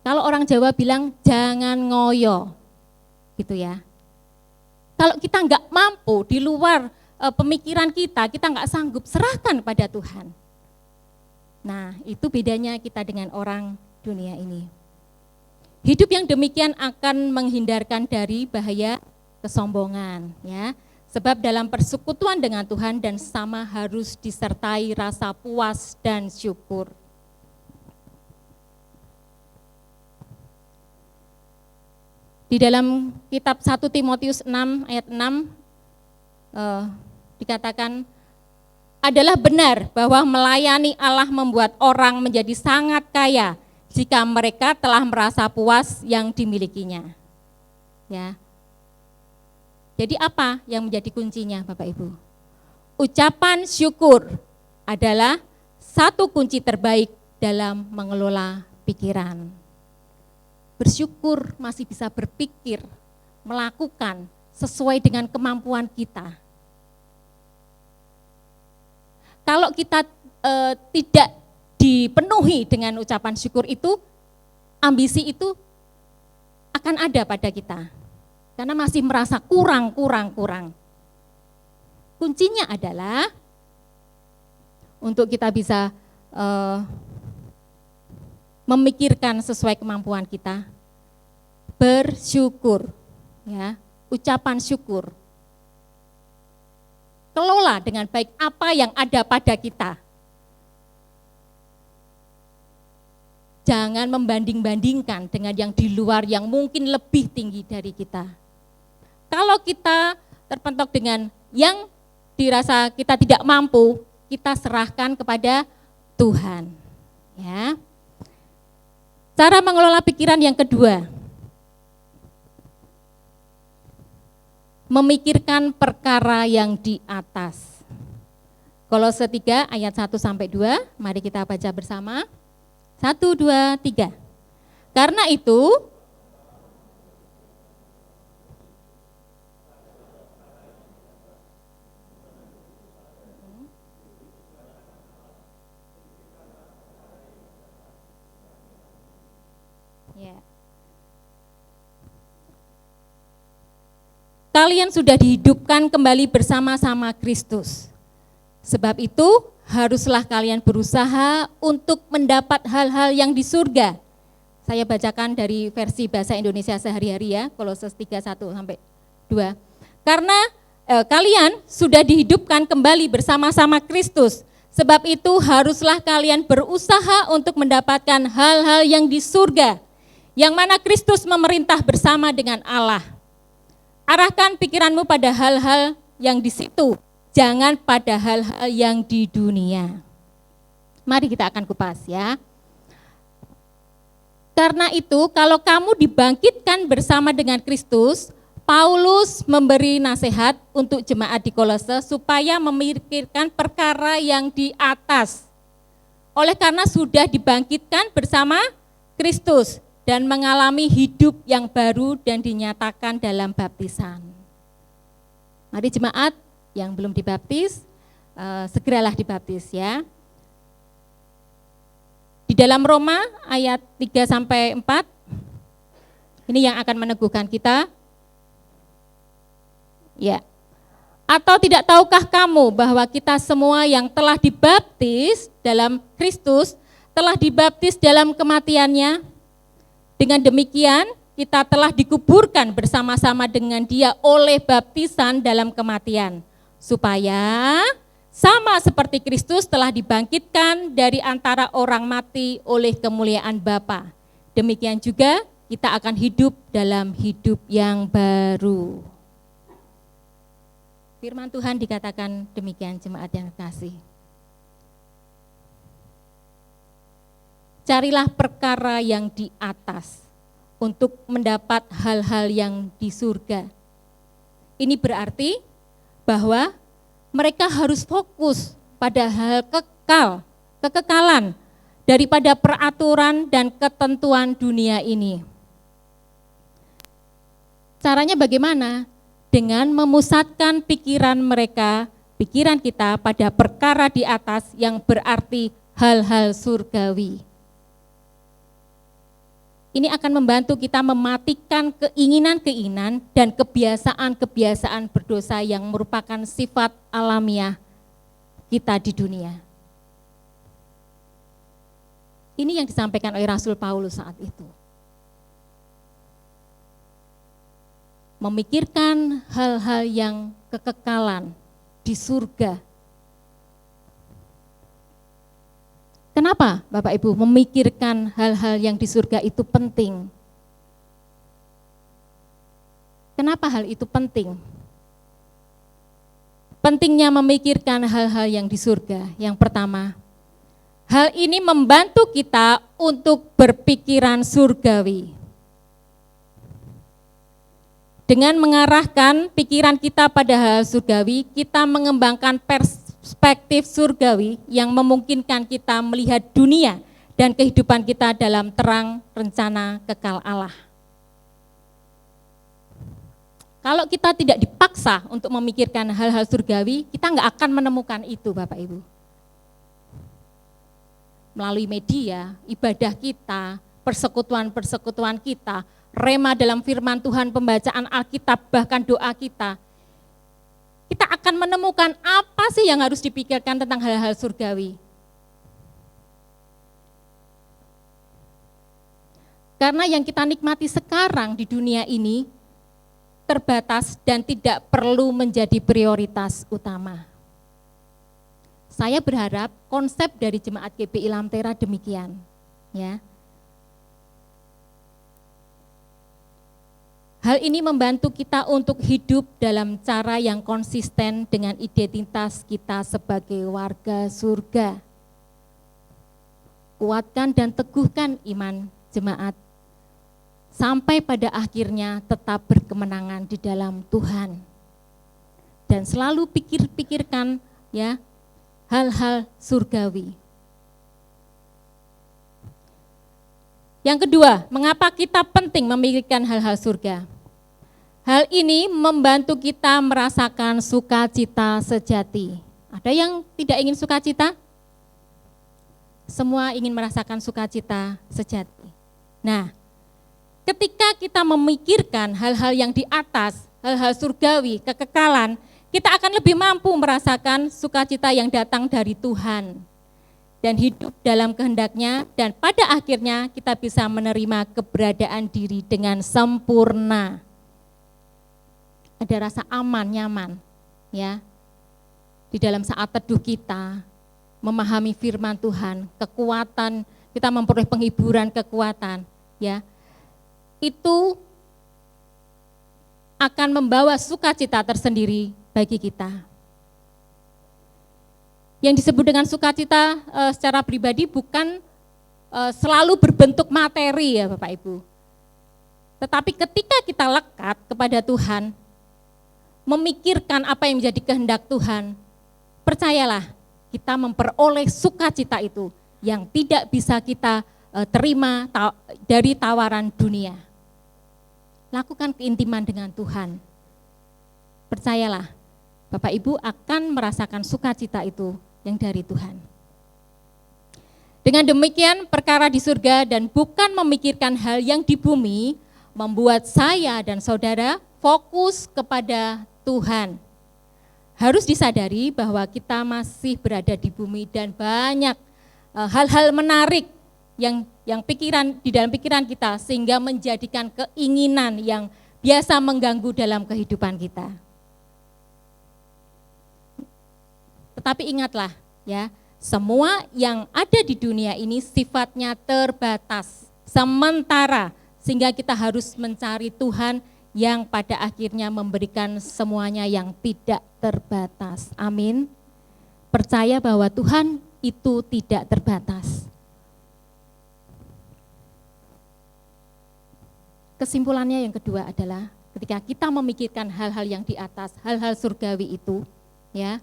Kalau orang Jawa bilang jangan ngoyo, gitu ya. Kalau kita nggak mampu di luar pemikiran kita nggak sanggup, serahkan pada Tuhan. Nah, itu bedanya kita dengan orang dunia ini. Hidup yang demikian akan menghindarkan dari bahaya kesombongan, ya. Sebab dalam persekutuan dengan Tuhan dan sama harus disertai rasa puas dan syukur. Di dalam kitab 1 Timotius 6 ayat 6 dikatakan, adalah benar bahwa melayani Allah membuat orang menjadi sangat kaya jika mereka telah merasa puas yang dimilikinya. Ya. Jadi apa yang menjadi kuncinya Bapak Ibu? Ucapan syukur adalah satu kunci terbaik dalam mengelola pikiran. Bersyukur masih bisa berpikir, melakukan sesuai dengan kemampuan kita. Kalau kita tidak dipenuhi dengan ucapan syukur itu, ambisi itu akan ada pada kita. Karena masih merasa kurang. Kuncinya adalah untuk kita bisa memikirkan sesuai kemampuan kita, bersyukur, ya, ucapan syukur. Kelola dengan baik apa yang ada pada kita. Jangan membanding-bandingkan dengan yang di luar yang mungkin lebih tinggi dari kita. Kalau kita terpentok dengan yang dirasa kita tidak mampu, kita serahkan kepada Tuhan. Ya. Cara mengelola pikiran yang kedua, memikirkan perkara yang di atas. Kolose 3 ayat 1 sampai 2, mari kita baca bersama. 1, 2, 3. Karena itu, kalian sudah dihidupkan kembali bersama-sama Kristus. Sebab itu haruslah kalian berusaha untuk mendapat hal-hal yang di surga. Saya bacakan dari versi bahasa Indonesia sehari-hari ya, Kolose 3, 1 sampai 2. Karena kalian sudah dihidupkan kembali bersama-sama Kristus. Sebab itu haruslah kalian berusaha untuk mendapatkan hal-hal yang di surga, yang mana Kristus memerintah bersama dengan Allah. Arahkan pikiranmu pada hal-hal yang di situ, jangan pada hal-hal yang di dunia. Mari kita akan kupas ya. Karena itu, kalau kamu dibangkitkan bersama dengan Kristus, Paulus memberi nasihat untuk jemaat di Kolose supaya memikirkan perkara yang di atas. Oleh karena sudah dibangkitkan bersama Kristus dan mengalami hidup yang baru dan dinyatakan dalam baptisan. Mari jemaat yang belum dibaptis, segeralah dibaptis ya. Di dalam Roma ayat 3 sampai 4, Ini yang akan meneguhkan kita. Ya. Atau tidak tahukah kamu bahwa kita semua yang telah dibaptis dalam Kristus, telah dibaptis dalam kematiannya? Dengan demikian, kita telah dikuburkan bersama-sama dengan Dia oleh baptisan dalam kematian, supaya sama seperti Kristus telah dibangkitkan dari antara orang mati oleh kemuliaan Bapa. Demikian juga kita akan hidup dalam hidup yang baru. Firman Tuhan dikatakan demikian, jemaat yang kasih. Carilah perkara yang di atas untuk mendapat hal-hal yang di surga. Ini berarti bahwa mereka harus fokus pada hal kekekalan daripada peraturan dan ketentuan dunia ini. Caranya bagaimana? Dengan memusatkan pikiran mereka, pikiran kita pada perkara di atas yang berarti hal-hal surgawi. Ini akan membantu kita mematikan keinginan-keinginan dan kebiasaan-kebiasaan berdosa yang merupakan sifat alamiah kita di dunia. Ini yang disampaikan oleh Rasul Paulus saat itu. Memikirkan hal-hal yang kekekalan di surga. Kenapa Bapak Ibu memikirkan hal-hal yang di surga itu penting? Kenapa hal itu penting? Pentingnya memikirkan hal-hal yang di surga. Yang pertama, hal ini membantu kita untuk berpikiran surgawi. Dengan mengarahkan pikiran kita pada hal surgawi, kita mengembangkan perspektif surgawi yang memungkinkan kita melihat dunia dan kehidupan kita dalam terang rencana kekal Allah. Kalau kita tidak dipaksa untuk memikirkan hal-hal surgawi, kita nggak akan menemukan itu, Bapak Ibu. Melalui media, ibadah kita, persekutuan-persekutuan kita, rema dalam firman Tuhan, pembacaan Alkitab, bahkan doa kita akan menemukan apa sih yang harus dipikirkan tentang hal-hal surgawi. Karena yang kita nikmati sekarang di dunia ini terbatas dan tidak perlu menjadi prioritas utama. Saya berharap konsep dari Jemaat GPI Lamtera demikian, ya. Hal ini membantu kita untuk hidup dalam cara yang konsisten dengan identitas kita sebagai warga surga. Kuatkan dan teguhkan iman jemaat, sampai pada akhirnya tetap berkemenangan di dalam Tuhan. Dan selalu pikirkan ya hal-hal surgawi. Yang kedua, mengapa kita penting memikirkan hal-hal surga? Hal ini membantu kita merasakan sukacita sejati. Ada yang tidak ingin sukacita? Semua ingin merasakan sukacita sejati. Nah, ketika kita memikirkan hal-hal yang di atas, hal-hal surgawi, kekekalan, kita akan lebih mampu merasakan sukacita yang datang dari Tuhan. Dan hidup dalam kehendaknya, dan pada akhirnya kita bisa menerima keberadaan diri dengan sempurna. Ada rasa aman, nyaman, ya. Di dalam saat teduh kita, memahami firman Tuhan, kekuatan, kita memperoleh penghiburan kekuatan, ya. Itu akan membawa sukacita tersendiri bagi kita. Yang disebut dengan sukacita secara pribadi bukan selalu berbentuk materi ya Bapak Ibu. Tetapi ketika kita lekat kepada Tuhan, memikirkan apa yang menjadi kehendak Tuhan, percayalah kita memperoleh sukacita itu yang tidak bisa kita terima dari tawaran dunia. Lakukan keintiman dengan Tuhan. Percayalah, Bapak Ibu akan merasakan sukacita itu yang dari Tuhan. Dengan demikian perkara di surga dan bukan memikirkan hal yang di bumi membuat saya dan saudara fokus kepada Tuhan. Harus disadari bahwa kita masih berada di bumi dan banyak hal-hal menarik yang di dalam pikiran kita sehingga menjadikan keinginan yang biasa mengganggu dalam kehidupan kita. Tetapi ingatlah ya, semua yang ada di dunia ini sifatnya terbatas, sementara, sehingga kita harus mencari Tuhan yang pada akhirnya memberikan semuanya yang tidak terbatas. Amin. Percaya bahwa Tuhan itu tidak terbatas. Kesimpulannya yang kedua adalah ketika kita memikirkan hal-hal yang di atas, hal-hal surgawi itu, ya,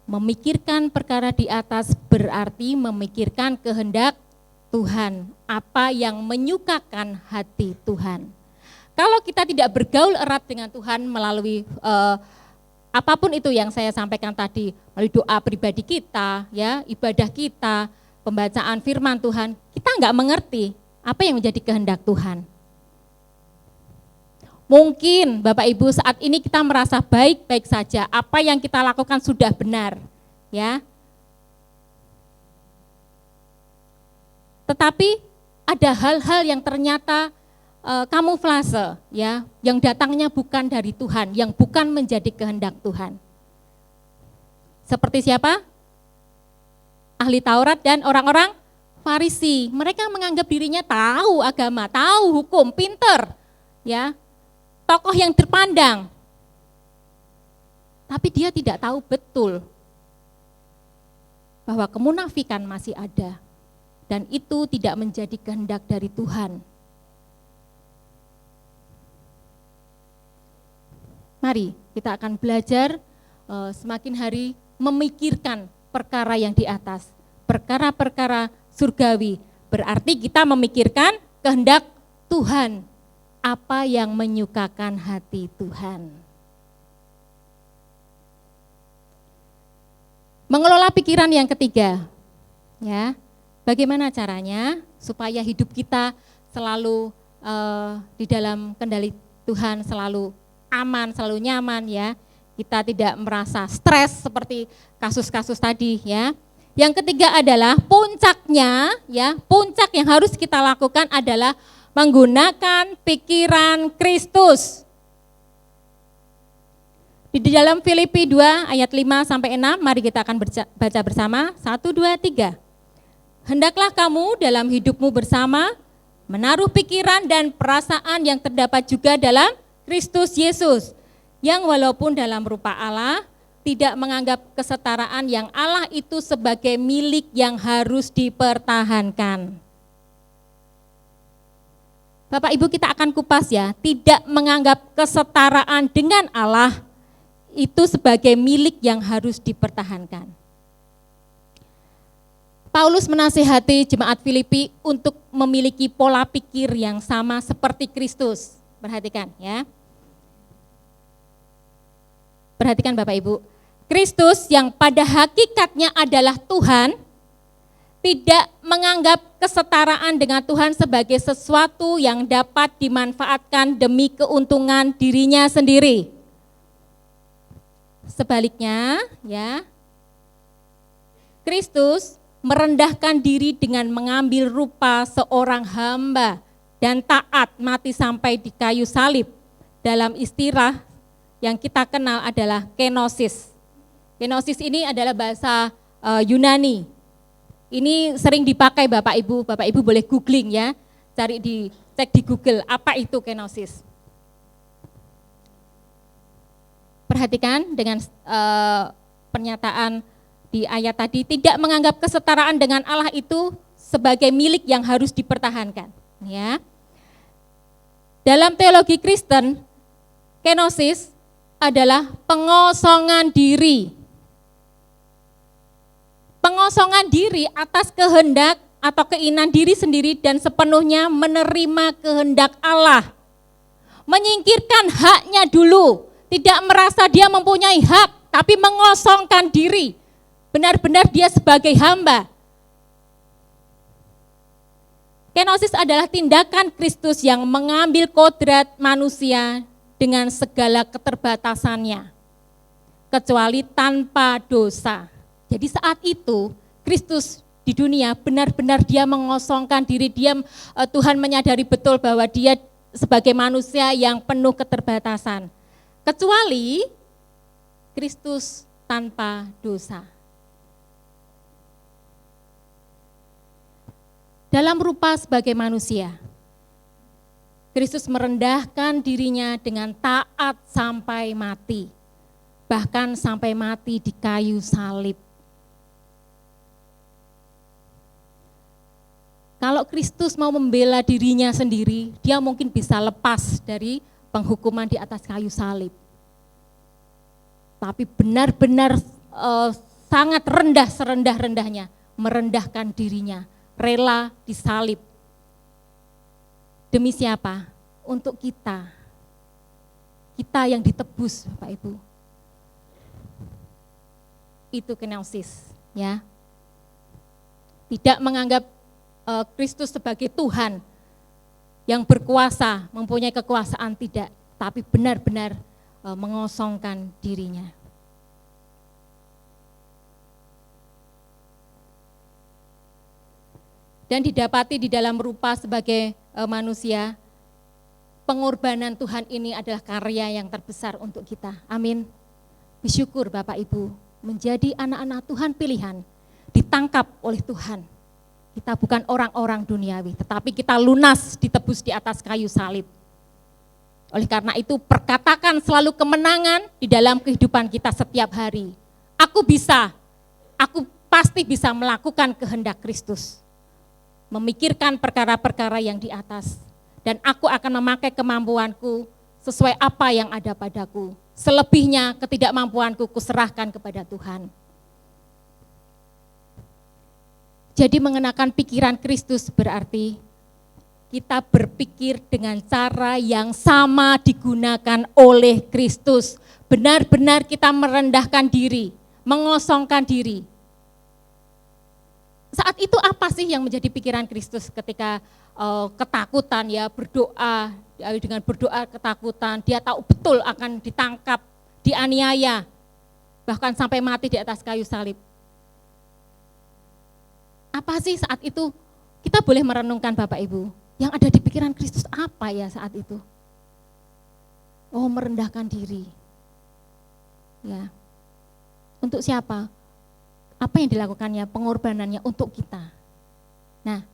memikirkan perkara di atas berarti memikirkan kehendak Tuhan, apa yang menyukakan hati Tuhan. Kalau kita tidak bergaul erat dengan Tuhan melalui apapun itu yang saya sampaikan tadi, melalui doa pribadi kita, ya, ibadah kita, pembacaan firman Tuhan, kita nggak mengerti apa yang menjadi kehendak Tuhan. Mungkin Bapak Ibu saat ini kita merasa baik-baik saja, apa yang kita lakukan sudah benar, ya. Tetapi ada hal-hal yang ternyata kamuflase, ya, yang datangnya bukan dari Tuhan, yang bukan menjadi kehendak Tuhan. Seperti siapa? Ahli Taurat dan orang-orang Farisi. Mereka menganggap dirinya tahu agama, tahu hukum, pinter, ya. Tokoh yang terpandang, tapi dia tidak tahu betul bahwa kemunafikan masih ada dan itu tidak menjadi kehendak dari Tuhan. Mari kita akan belajar semakin hari memikirkan perkara yang di atas, perkara-perkara surgawi, berarti kita memikirkan kehendak Tuhan. Apa yang menyukakan hati Tuhan. Mengelola pikiran yang ketiga, ya, bagaimana caranya supaya hidup kita selalu di dalam kendali Tuhan, selalu aman, selalu nyaman, ya. Kita tidak merasa stres seperti kasus-kasus tadi, ya. Yang ketiga adalah puncaknya, ya, puncak yang harus kita lakukan adalah menggunakan pikiran Kristus. Di dalam Filipi 2 ayat 5 sampai 6, mari kita akan baca bersama. 1, 2, 3. Hendaklah kamu dalam hidupmu bersama menaruh pikiran dan perasaan yang terdapat juga dalam Kristus Yesus, yang walaupun dalam rupa Allah tidak menganggap kesetaraan yang Allah itu sebagai milik yang harus dipertahankan. Bapak Ibu, kita akan kupas, ya, tidak menganggap kesetaraan dengan Allah itu sebagai milik yang harus dipertahankan. Paulus menasihati jemaat Filipi untuk memiliki pola pikir yang sama seperti Kristus. Perhatikan, ya. Perhatikan Bapak Ibu, Kristus yang pada hakikatnya adalah Tuhan, tidak menganggap kesetaraan dengan Tuhan sebagai sesuatu yang dapat dimanfaatkan demi keuntungan dirinya sendiri. Sebaliknya, ya, Kristus merendahkan diri dengan mengambil rupa seorang hamba dan taat mati sampai di kayu salib. Dalam istilah yang kita kenal adalah kenosis. Kenosis ini adalah bahasa Yunani. Ini sering dipakai Bapak Ibu boleh googling, ya, cek di Google apa itu kenosis. Perhatikan dengan pernyataan di ayat tadi, tidak menganggap kesetaraan dengan Allah itu sebagai milik yang harus dipertahankan, ya. Dalam teologi Kristen, kenosis adalah pengosongan diri. Pengosongan diri atas kehendak atau keinginan diri sendiri dan sepenuhnya menerima kehendak Allah. Menyingkirkan haknya dulu, tidak merasa dia mempunyai hak, tapi mengosongkan diri. Benar-benar dia sebagai hamba. Kenosis adalah tindakan Kristus yang mengambil kodrat manusia dengan segala keterbatasannya, kecuali tanpa dosa. Jadi saat itu Kristus di dunia benar-benar dia mengosongkan diri, Tuhan menyadari betul bahwa dia sebagai manusia yang penuh keterbatasan. Kecuali Kristus tanpa dosa. Dalam rupa sebagai manusia, Kristus merendahkan dirinya dengan taat sampai mati, bahkan sampai mati di kayu salib. Kalau Kristus mau membela dirinya sendiri, dia mungkin bisa lepas dari penghukuman di atas kayu salib. Tapi benar-benar sangat rendah, serendah-rendahnya, merendahkan dirinya, rela disalib. Demi siapa? Untuk kita. Kita yang ditebus, Bapak Ibu. Itu kenosis, ya. Tidak menganggap Kristus sebagai Tuhan yang berkuasa, mempunyai kekuasaan, tidak, tapi benar-benar mengosongkan dirinya. Dan didapati di dalam rupa sebagai manusia, pengorbanan Tuhan ini adalah karya yang terbesar untuk kita. Amin. Bersyukur Bapak Ibu, menjadi anak-anak Tuhan pilihan, ditangkap oleh Tuhan. Kita bukan orang-orang duniawi, tetapi kita lunas ditebus di atas kayu salib. Oleh karena itu perkatakan selalu kemenangan di dalam kehidupan kita setiap hari. Aku pasti bisa melakukan kehendak Kristus. Memikirkan perkara-perkara yang di atas. Dan aku akan memakai kemampuanku sesuai apa yang ada padaku. Selebihnya ketidakmampuanku kuserahkan kepada Tuhan. Jadi mengenakan pikiran Kristus berarti kita berpikir dengan cara yang sama digunakan oleh Kristus. Benar-benar kita merendahkan diri, mengosongkan diri. Saat itu apa sih yang menjadi pikiran Kristus ketika ketakutan, ya berdoa, dengan berdoa ketakutan, dia tahu betul akan ditangkap, dianiaya, bahkan sampai mati di atas kayu salib. Apa sih saat itu? Kita boleh merenungkan Bapak Ibu, yang ada di pikiran Kristus apa ya saat itu? Oh, merendahkan diri. Ya. Untuk siapa? Apa yang dilakukannya, pengorbanannya untuk kita. Nah,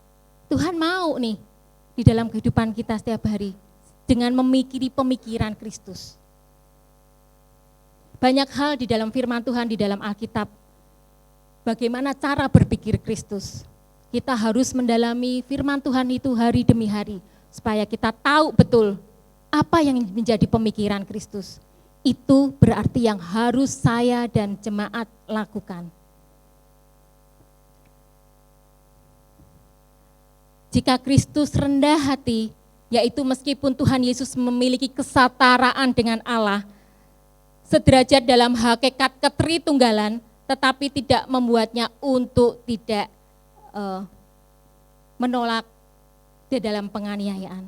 Tuhan mau nih di dalam kehidupan kita setiap hari dengan memikiri pemikiran Kristus. Banyak hal di dalam firman Tuhan, di dalam Alkitab, bagaimana cara berpikir Kristus. Kita harus mendalami firman Tuhan itu hari demi hari, supaya kita tahu betul apa yang menjadi pemikiran Kristus. Itu berarti yang harus saya dan jemaat lakukan. Jika Kristus rendah hati, yaitu meskipun Tuhan Yesus memiliki kesetaraan dengan Allah, sederajat dalam hakikat ketritunggalan, tetapi tidak membuatnya untuk tidak menolak di dalam penganiayaan.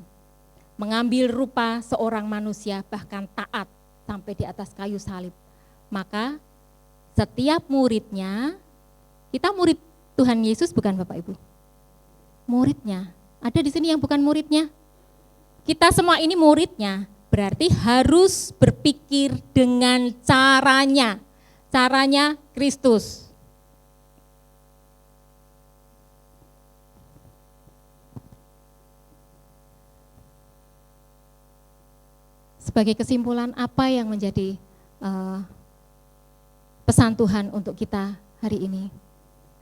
Mengambil rupa seorang manusia, bahkan taat sampai di atas kayu salib. Maka setiap muridnya, kita murid Tuhan Yesus bukan Bapak Ibu? Muridnya, ada di sini yang bukan muridnya? Kita semua ini muridnya, berarti harus berpikir dengan caranya Kristus. Sebagai kesimpulan, apa yang menjadi pesan Tuhan untuk kita hari ini?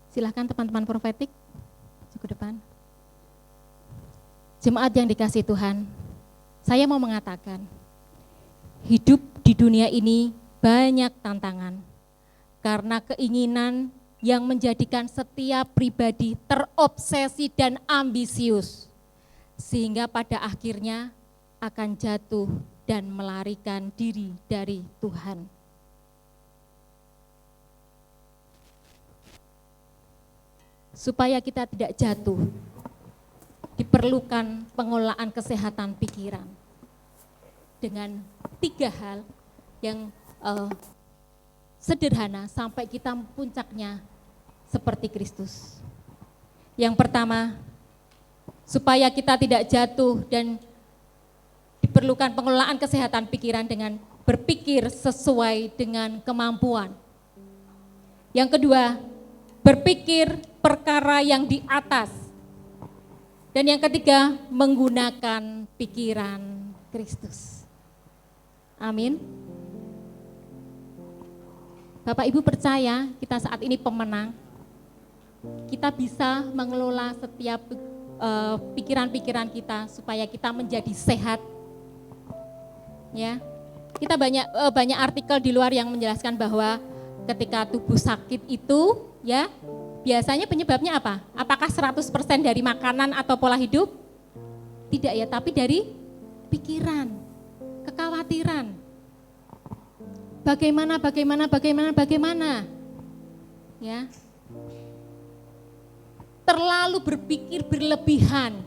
Silahkan teman-teman profetik ke depan. Jemaat yang dikasihi Tuhan, saya mau mengatakan, hidup di dunia ini banyak tantangan, karena keinginan yang menjadikan setiap pribadi terobsesi dan ambisius, sehingga pada akhirnya akan jatuh dan melarikan diri dari Tuhan. Supaya kita tidak jatuh diperlukan pengelolaan kesehatan pikiran dengan 3 hal yang sederhana sampai kita puncaknya seperti Kristus. Yang pertama, supaya kita tidak jatuh dan diperlukan pengelolaan kesehatan pikiran dengan berpikir sesuai dengan kemampuan. Yang kedua, berpikir perkara yang di atas. Dan yang ketiga, menggunakan pikiran Kristus. Amin. Bapak Ibu percaya kita saat ini pemenang. Kita bisa mengelola setiap pikiran-pikiran kita supaya kita menjadi sehat. Ya, kita banyak artikel di luar yang menjelaskan bahwa ketika tubuh sakit itu, ya, biasanya penyebabnya apa? Apakah 100% dari makanan atau pola hidup? Tidak ya, tapi dari pikiran, kekhawatiran. Bagaimana? Ya. Terlalu berpikir berlebihan.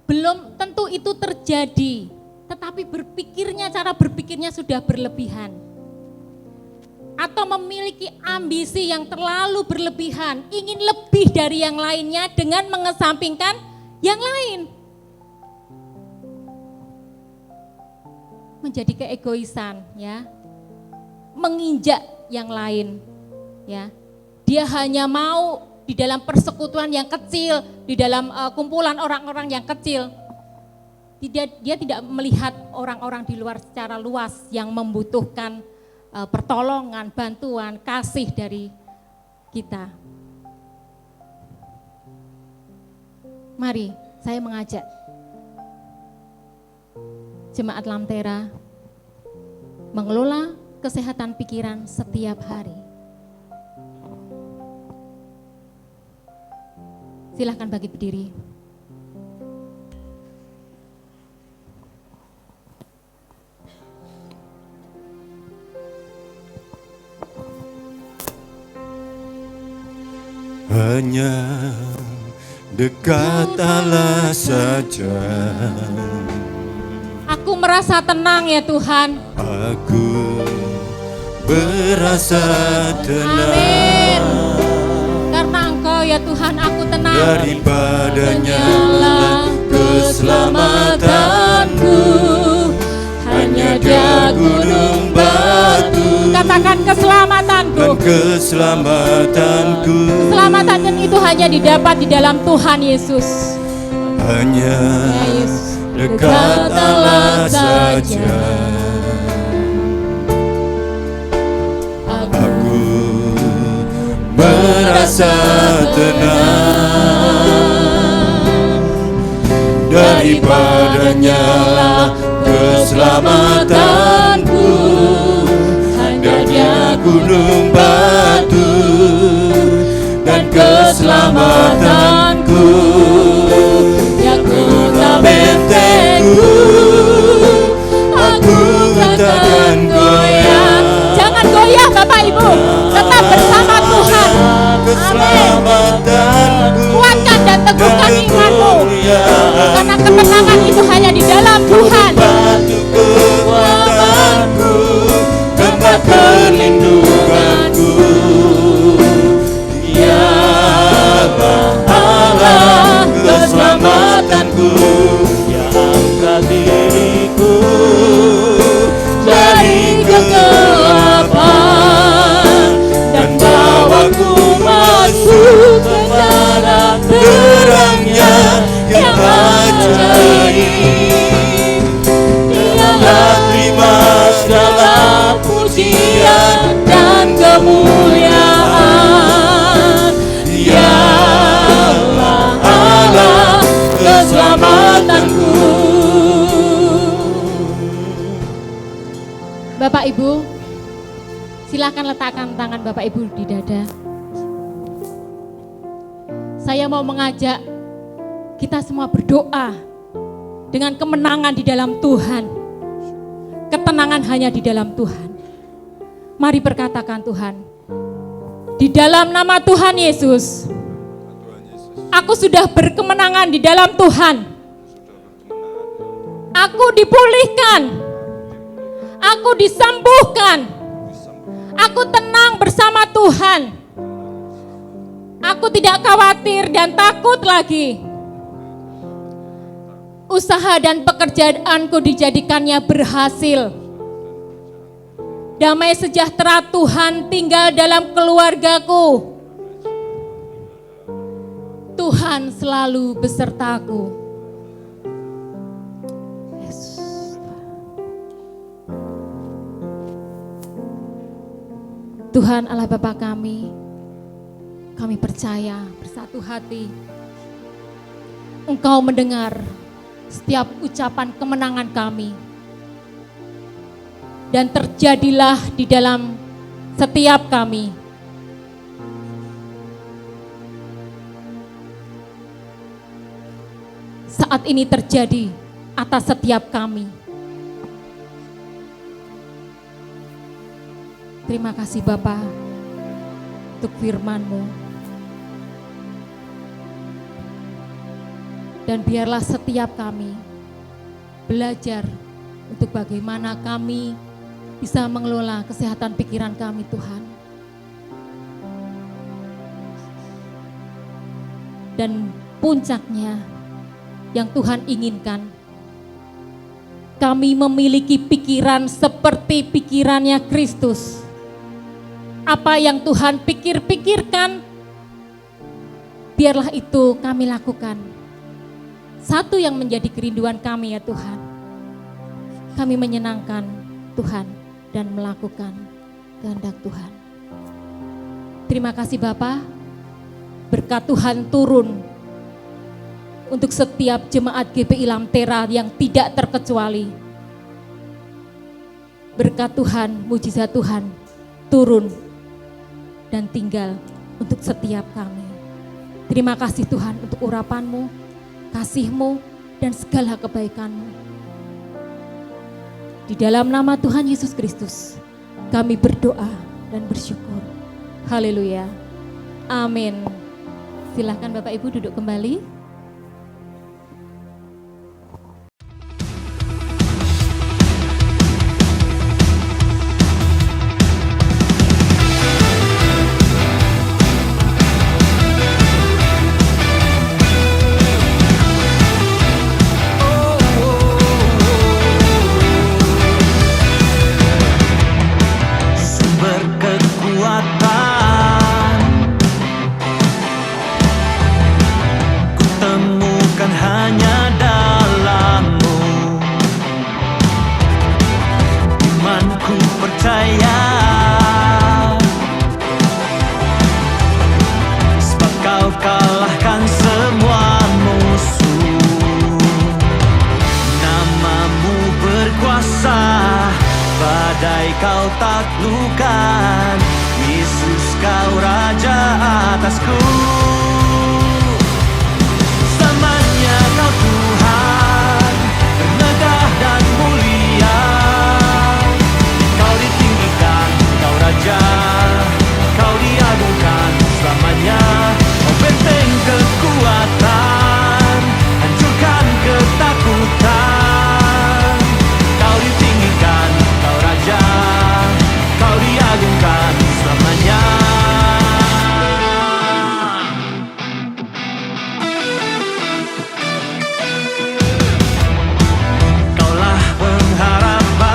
Belum tentu itu terjadi, tetapi cara berpikirnya sudah berlebihan. Atau memiliki ambisi yang terlalu berlebihan, ingin lebih dari yang lainnya dengan mengesampingkan yang lain. Menjadi keegoisan, ya. Menginjak yang lain, ya. Dia hanya mau di dalam persekutuan yang kecil, di dalam kumpulan orang-orang yang kecil. Dia tidak melihat orang-orang di luar secara luas yang membutuhkan pertolongan, bantuan, kasih dari kita. Mari saya mengajak Jemaat Lamtera mengelola kesehatan pikiran setiap hari. Silahkan bagi berdiri. Hanya dekat Allah saja. Aku merasa tenang ya Tuhan. Aku berasa tenang. Amin. Karena Engkau ya Tuhan aku tenang. Daripadanya keselamatanku. Hanya Dia gunung batu. Katakan keselamatanku. Dan keselamatanku. Keselamatan itu hanya didapat di dalam Tuhan Yesus. Hanya Ya Yesus. dekat Allah saja. Aku merasa tenang. Daripadanya lah keselamatanku. Hanya Dia gunung batu dan keselamatanku. Yang kota bentengku, aku takkan goyah. Jangan goyah Bapak Ibu, tetap bersama Tuhan. Keselamatanku, Kuatkan dan teguhkan imanmu. Karena kemenangan itu hanya di dalam Tuhan. batu kekuatanku, tempat perlindunganku. Dialah Allah keselamatanku, yang angkat diriku dari kegelapan dan bawaku masuk ke dalam terangnya yang ajaib. Dialah terima segala pujian dan kemuliaan. Dialah Allah keselamatanku. Bapak Ibu, silakan letakkan tangan Bapak Ibu di dada. Saya mau mengajak kita semua berdoa dengan kemenangan di dalam Tuhan. Ketenangan hanya di dalam Tuhan. Mari berkatakan Tuhan, di dalam nama Tuhan Yesus, aku sudah berkemenangan di dalam Tuhan. Aku dipulihkan. Aku disembuhkan. Aku tenang bersama Tuhan. Aku tidak khawatir dan takut lagi. Usaha dan pekerjaanku dijadikannya berhasil. Damai sejahtera Tuhan tinggal dalam keluargaku. Tuhan selalu besertaku. Yesus. Tuhan Allah Bapa kami percaya bersatu hati Engkau mendengar setiap ucapan kemenangan kami. Dan terjadilah di dalam setiap kami. Saat ini terjadi atas setiap kami. Terima kasih Bapa untuk firman-Mu. Dan biarlah setiap kami belajar untuk bagaimana kami bisa mengelola kesehatan pikiran kami Tuhan. Dan puncaknya yang Tuhan inginkan, kami memiliki pikiran seperti pikirannya Kristus. Apa yang Tuhan pikirkan, biarlah itu kami lakukan. Satu yang menjadi kerinduan kami ya Tuhan, kami menyenangkan Tuhan dan melakukan kehendak Tuhan. Terima kasih Bapa, berkat Tuhan turun untuk setiap jemaat GPI Lamtera yang tidak terkecuali. Berkat Tuhan, mujizat Tuhan turun dan tinggal untuk setiap kami. Terima kasih Tuhan untuk urapan-Mu, kasih-Mu, dan segala kebaikan-Mu. Di dalam nama Tuhan Yesus Kristus, kami berdoa dan bersyukur. Haleluya. Amin. Silakan Bapak Ibu duduk kembali. Kau taklukkan, Yesus kau Raja atasku. Selamanya kau Tuhan, bermegah dan mulia. Kau ditinggikan, kau Raja, kau diagungkan selamanya. Kau benteng kekuatan, hancurkan ketakutan. Kau ditinggikan, kau Raja, kau diagungkan selamanya. Kaulah pengharapan,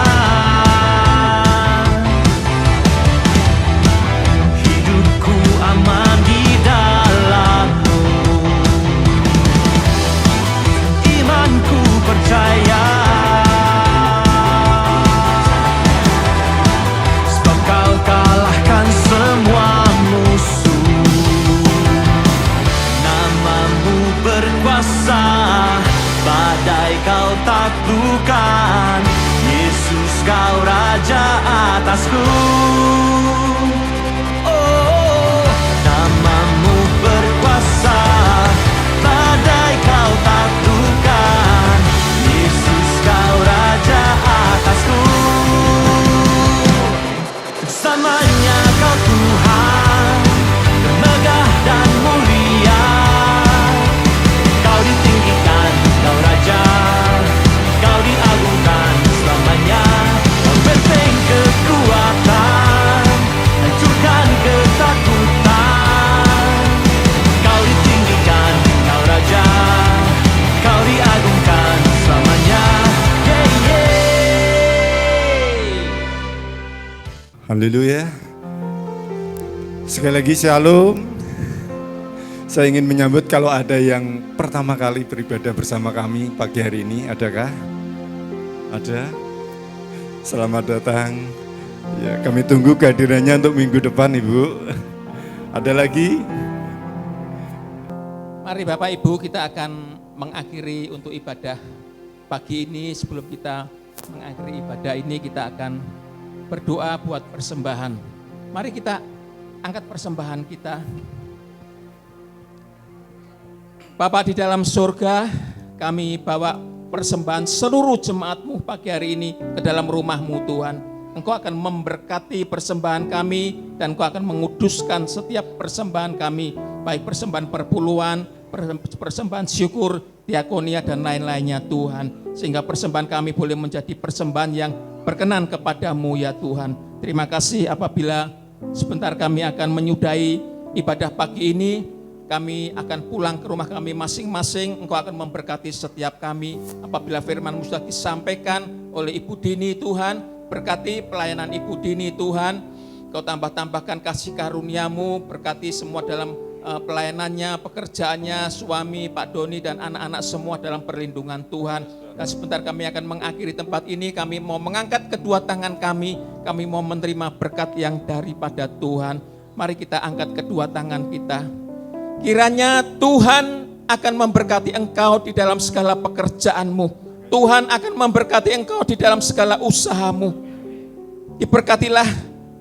hidupku aman di dalam-Mu. Imanku percaya, kalahkan semua musuh. Nama-Mu berkuasa, badai kau taklukkan. Yesus kau Raja atasku. Oh, nama-Mu berkuasa, badai kau taklukkan. Yesus kau Raja atasku. Selamanya kau Tuhan, bermegah dan mulia. Kau ditinggikan, kau Raja, kau Haleluya. Sekali lagi shalom. Saya ingin menyambut kalau ada yang pertama kali beribadah bersama kami pagi hari ini, adakah? Ada? Selamat datang. Ya, kami tunggu kehadirannya untuk minggu depan, Ibu. Ada lagi? Mari Bapak Ibu, kita akan mengakhiri untuk ibadah pagi ini. Sebelum kita mengakhiri ibadah ini, kita akan berdoa buat persembahan. Mari kita angkat persembahan kita. Bapa di dalam surga, kami bawa persembahan seluruh jemaat-Mu pagi hari ini ke dalam rumah-Mu Tuhan. Engkau akan memberkati persembahan kami dan Engkau akan menguduskan setiap persembahan kami, baik persembahan perpuluhan, persembahan syukur, diakonia dan lain-lainnya Tuhan. Sehingga persembahan kami boleh menjadi persembahan yang berkenan kepadamu ya Tuhan. Terima kasih apabila sebentar kami akan menyudahi ibadah pagi ini. Kami akan pulang ke rumah kami masing-masing. Engkau akan memberkati setiap kami. Apabila firman-Mu sudah disampaikan oleh Ibu Dini Tuhan, berkati pelayanan Ibu Dini Tuhan. Kau tambah-tambahkan kasih karunia-Mu, berkati semua dalam pelayanannya, pekerjaannya, suami, Pak Doni dan anak-anak semua dalam perlindungan Tuhan. Dan sebentar kami akan mengakhiri tempat ini, kami mau mengangkat kedua tangan kami mau menerima berkat yang daripada Tuhan. Mari kita angkat kedua tangan kita. Kiranya Tuhan akan memberkati engkau di dalam segala pekerjaanmu. Tuhan akan memberkati engkau di dalam segala usahamu. Diberkatilah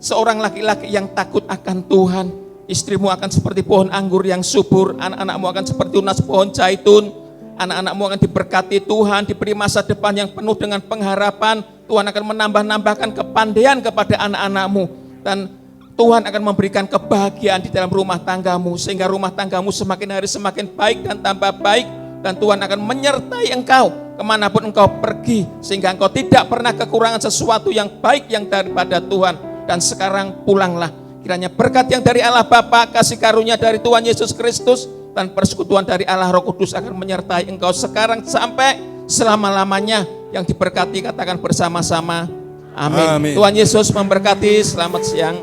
seorang laki-laki yang takut akan Tuhan. Istrimu akan seperti pohon anggur yang subur, anak-anakmu akan seperti tunas pohon zaitun. Anak-anakmu akan diberkati Tuhan, diberi masa depan yang penuh dengan pengharapan. Tuhan akan menambah-nambahkan kepandaian kepada anak-anakmu. Dan Tuhan akan memberikan kebahagiaan di dalam rumah tanggamu, sehingga rumah tanggamu semakin hari semakin baik dan tambah baik. Dan Tuhan akan menyertai engkau kemanapun engkau pergi, sehingga engkau tidak pernah kekurangan sesuatu yang baik yang daripada Tuhan. Dan sekarang pulanglah. Kiranya berkat yang dari Allah Bapa, kasih karunia dari Tuhan Yesus Kristus, dan persekutuan dari Allah Roh Kudus akan menyertai engkau sekarang sampai selama-lamanya. Yang diberkati katakan bersama-sama, amin. Amin. Tuhan Yesus memberkati. Selamat siang.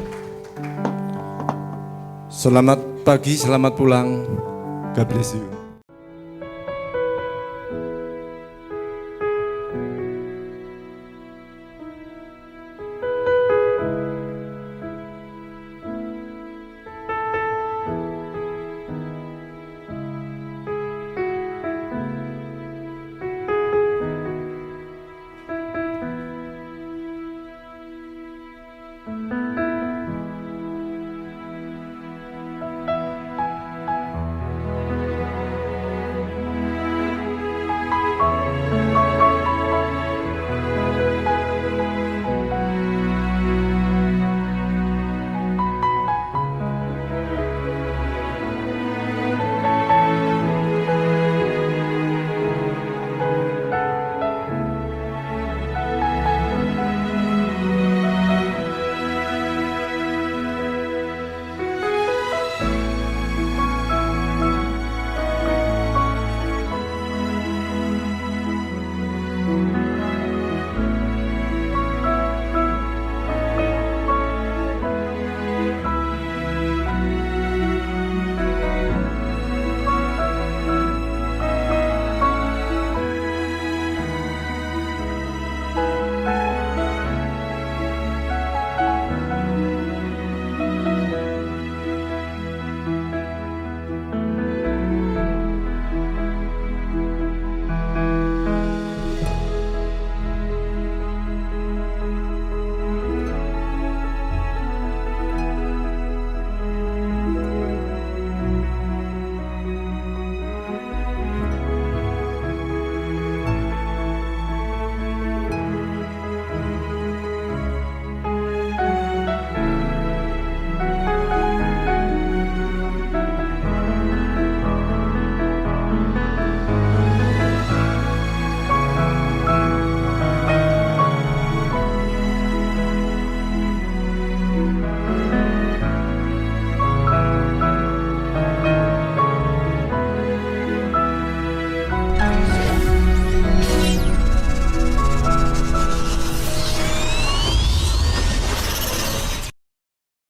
Selamat pagi, selamat pulang. God bless you. Thank